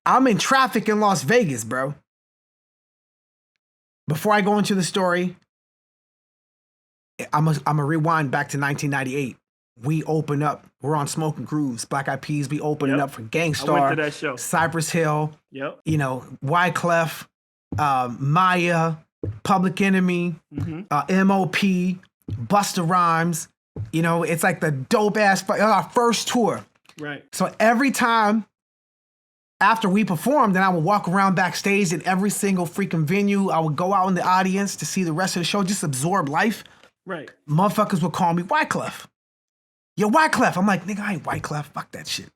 I'm in traffic in Las Vegas, bro. Before I go into the story, I'm a rewind back to 1998. We open up. We're on Smoking Grooves, Black Eyed Peas. We opening up for Gangstar. I went to that show. Cypress Hill. Yep. You know, Wyclef, Maya, Public Enemy, MOP, Busta Rhymes. You know, it's like the dope ass. Our first tour. Right. So every time after we performed, then I would walk around backstage in every single freaking venue. I would go out in the audience to see the rest of the show, just absorb life. Right. Motherfuckers would call me Wyclef. Yo, Wyclef. I'm like, nigga, I ain't Wyclef. Fuck that shit.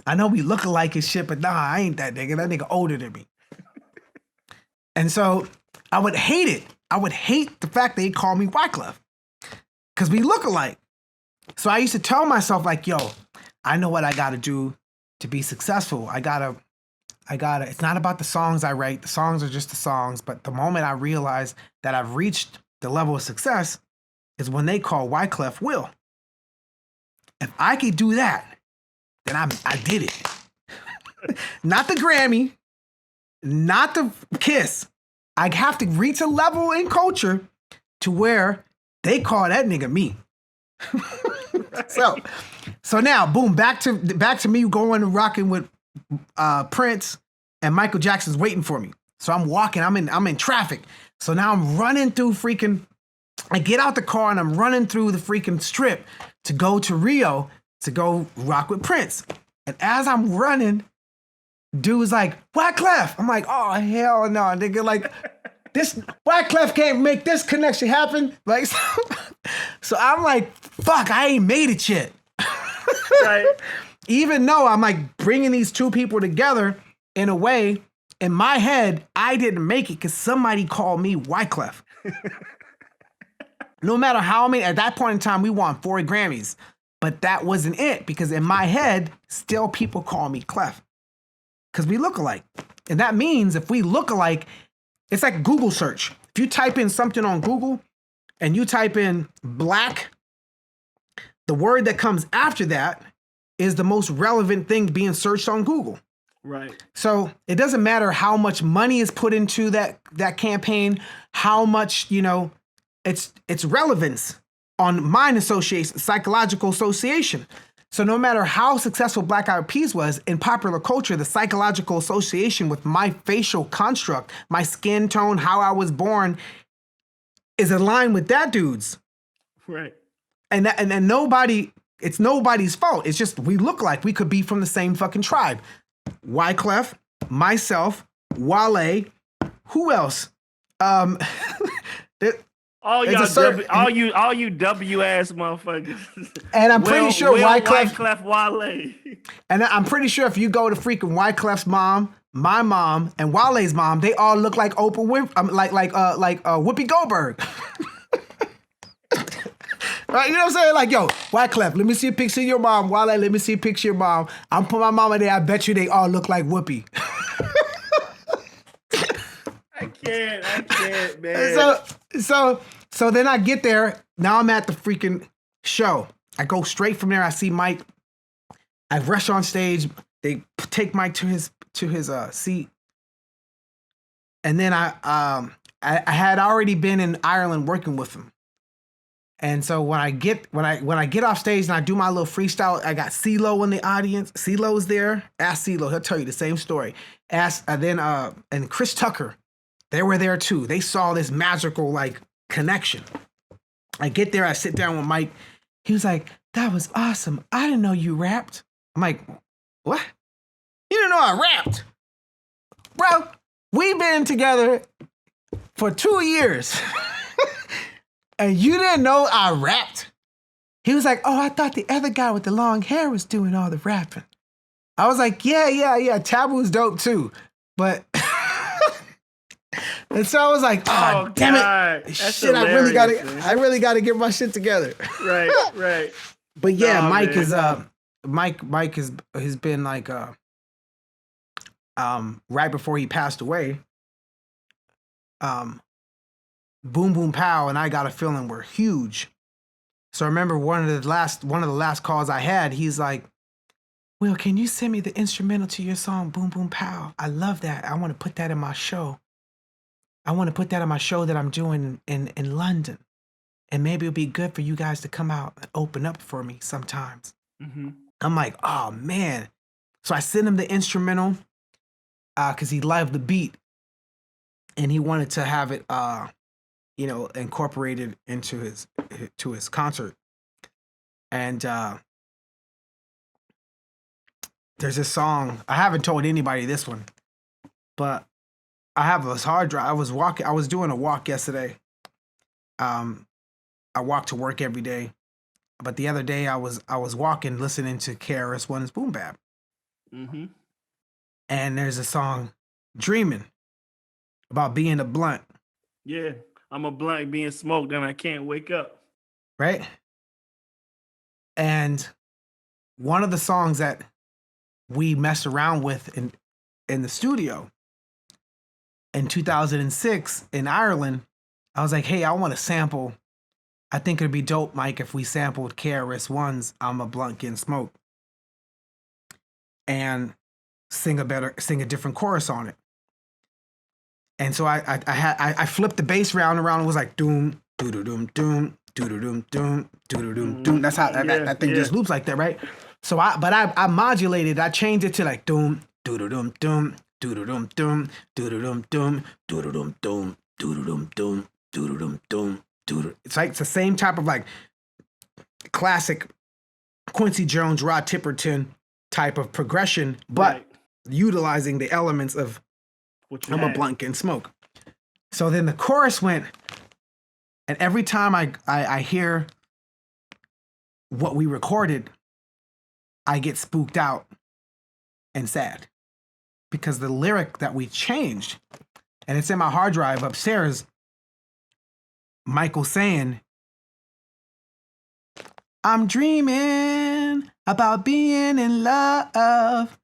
I know we look alike and shit, but nah, I ain't that nigga. That nigga older than me. And so I would hate it. I would hate the fact that he called me Wyclef. Because we look alike. So I used to tell myself, like, yo, I know what I gotta do to be successful. I gotta, it's not about the songs I write. The songs are just the songs. But the moment I realize that I've reached the level of success is when they call Wyclef Will. If I could do that, then I did it. Not the Grammy, not the Kiss. I have to reach a level in culture to where they call that nigga me. So now, boom, back to me going and rocking with Prince, and Michael Jackson's waiting for me. So I'm walking, I'm in traffic. So now I'm running through I get out the car and I'm running through the freaking strip to go to Rio to go rock with Prince. And as I'm running, dude's like, Wyclef. I'm like, oh, hell no, nigga. Like, this Wyclef can't make this connection happen. Like, so I'm like, fuck, I ain't made it yet. Right. Even though I'm like bringing these two people together in a way, in my head, I didn't make it because somebody called me Wyclef. No matter how many, at that point in time, we won 4 Grammys. But that wasn't it, because in my head, still people call me Clef. Because we look alike. And that means if we look alike, it's like Google search. If you type in something on Google and you type in black, the word that comes after that is the most relevant thing being searched on Google. Right. So it doesn't matter how much money is put into that campaign, how much, you know, it's relevance on mind association, psychological association. So no matter how successful Black Eyed Peas was in popular culture, the psychological association with my facial construct, my skin tone, how I was born, is aligned with that dude's. Right. And nobody, it's nobody's fault. It's just we look like we could be from the same fucking tribe. Wyclef, myself, Wale, who else? All you W ass motherfuckers. And I'm pretty sure Wyclef Wale. And I'm pretty sure if you go to freaking Wyclef's mom, my mom, and Wale's mom, they all look like Oprah Winfrey, like Whoopi Goldberg. Right? You know what I'm saying? Like, yo, Wyclef, let me see a picture of your mom. Wale, let me see a picture of your mom. I'm putting my mama there. I bet you they all look like Whoopi. I can't, man. So then I get there. Now I'm at the freaking show. I go straight from there. I see Mike. I rush on stage. They take Mike to his seat. And then I had already been in Ireland working with him. And so when I get off stage and I do my little freestyle, I got CeeLo in the audience. CeeLo's there. Ask CeeLo, he'll tell you the same story. And Chris Tucker, they were there too. They saw this magical like connection. I get there, I sit down with Mike. He was like, "That was awesome. I didn't know you rapped." I'm like, "What? You didn't know I rapped?" Bro, we've been together for 2 years. And you didn't know I rapped? He was like, "Oh, I thought the other guy with the long hair was doing all the rapping." I was like, yeah. Taboo's dope too. But and so I was like, oh damn it. That's shit, I really gotta get my shit together. Right. But yeah, Mike is Mike has been like right before he passed away, Boom Boom Pow and I Got a Feeling were huge. So I remember one of the last calls I had, he's like, Will, can you send me the instrumental to your song Boom Boom Pow? I love that. I want to put that in my show. I want to put that in my show that I'm doing in London. And maybe it'll be good for you guys to come out and open up for me sometimes. Mm-hmm. I'm like, oh man. So I sent him the instrumental because he loved the beat and he wanted to have it incorporated into his concert. And there's this song, I haven't told anybody this one, but I have this hard drive. I was doing a walk yesterday. I walk to work every day, but the other day I was walking listening to krs-one's Boom Bap. Mm-hmm. And there's a song, Dreaming, about being a blunt. Yeah, I'm a blunt being smoked and I can't wake up. Right? And one of the songs that we messed around with in the studio in 2006 in Ireland, I was like, hey, I want to sample. I think it'd be dope, Mike, if we sampled krs-one's I'm a Blunt Getting Smoked and sing a different chorus on it. And so I flipped the bass round and around and was like doom, doo-doo-doom, doom, doo-doo-doom, doom, doo-doo-doom, doom. That's how that thing just loops like that, right? So I modulated, I changed it to like doom, doo-doo-doom, doom, doo-doo-doom, doom, doo-doo-doom, doom, doo-doo-doom, doom, doo-doo-doom, doom, doo-doo-doom, doom, doo-doo. It's like it's the same type of like classic Quincy Jones, Rod Tipperton type of progression, but utilizing the elements of I'm a Blunt Getting Smoked. So then the chorus went, and every time I hear what we recorded, I get spooked out and sad because the lyric that we changed, and it's in my hard drive upstairs, Michael saying, I'm dreaming about being in love.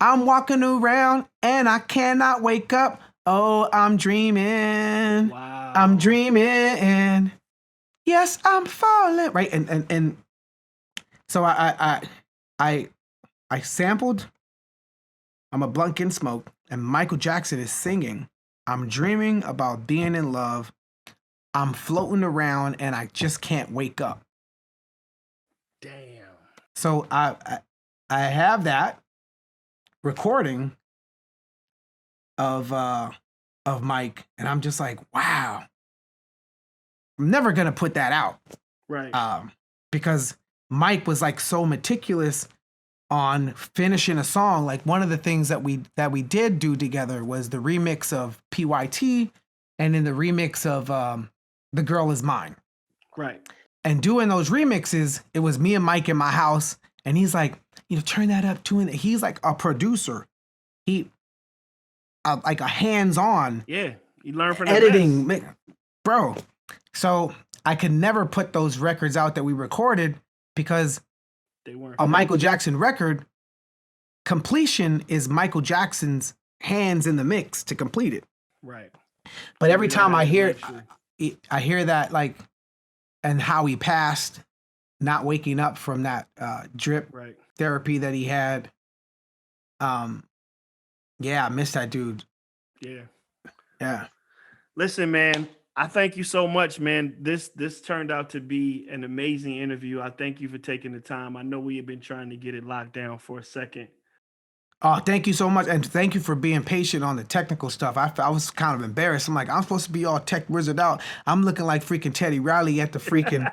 I'm walking around and I cannot wake up. Oh, I'm dreaming. Wow. I'm dreaming. Yes, I'm falling. Right. And so I sampled I'm a Blunt Getting Smoked, and Michael Jackson is singing, I'm dreaming about being in love. I'm floating around and I just can't wake up. Damn. So I have that recording of Mike, and I'm just like, wow. I'm never gonna put that out. Right. Because Mike was like so meticulous on finishing a song. Like one of the things that we did do together was the remix of PYT and then the remix of The Girl Is Mine. Right. And doing those remixes, it was me and Mike in my house, and he's like, turn that up to it. He's like a producer. He like a hands-on. Yeah, you learn from the editing, best. Bro. So I could never put those records out that we recorded because they weren't a Michael Jackson record, completion is Michael Jackson's hands in the mix to complete it. Right. But every time I hear that, like, and how he passed, not waking up from that drip therapy that he had. Yeah, I miss that dude. Yeah. Listen, man, I thank you so much, man. This turned out to be an amazing interview. I thank you for taking the time. I know we have been trying to get it locked down for a second. Oh, thank you so much. And thank you for being patient on the technical stuff. I was kind of embarrassed. I'm like, I'm supposed to be all tech wizard out. I'm looking like freaking Teddy Riley at the freaking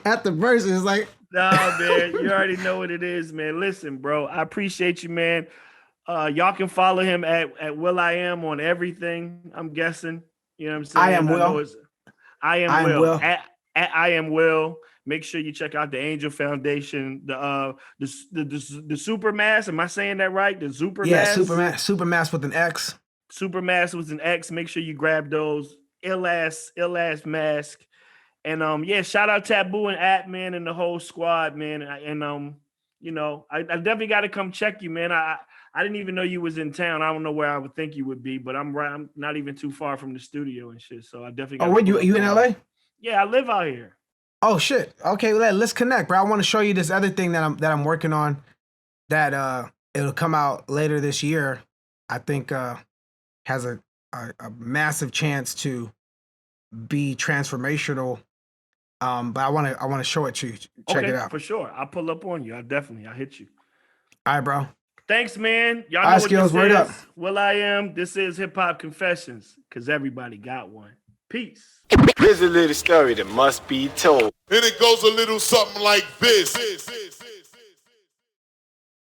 at the verses. It's like, nah, man, you already know what it is, man. Listen, bro, I appreciate you, man. Y'all can follow him at will.i.am on everything, I'm guessing. You know what I'm saying? I am Will. I am Will. At I am Will. Make sure you check out the Angel Foundation, the Super Mass. Am I saying that right? The Super Mass? Super Mass with an X. Super Mass with an X. Make sure you grab those. Ill ass mask. And yeah, shout out Taboo and At, man, and the whole squad, man. And I definitely got to come check you, man. I didn't even know you was in town. I don't know where I would think you would be, but I'm right. I'm not even too far from the studio and shit. So I definitely. Oh, what you in LA? Yeah, I live out here. Oh shit. Okay, let's connect, bro. I want to show you this other thing that I'm working on. That it'll come out later this year. I think has a massive chance to be transformational. But I want to show it to you. Check it out For sure. I'll pull up on you. I'll hit you. All right, bro. Thanks, man. Y'all know All right, what Skillz, this word is. up. will.i.am. This is HipHopConfessions, because everybody got one. Peace. Here's a little story that must be told. And it goes a little something like this.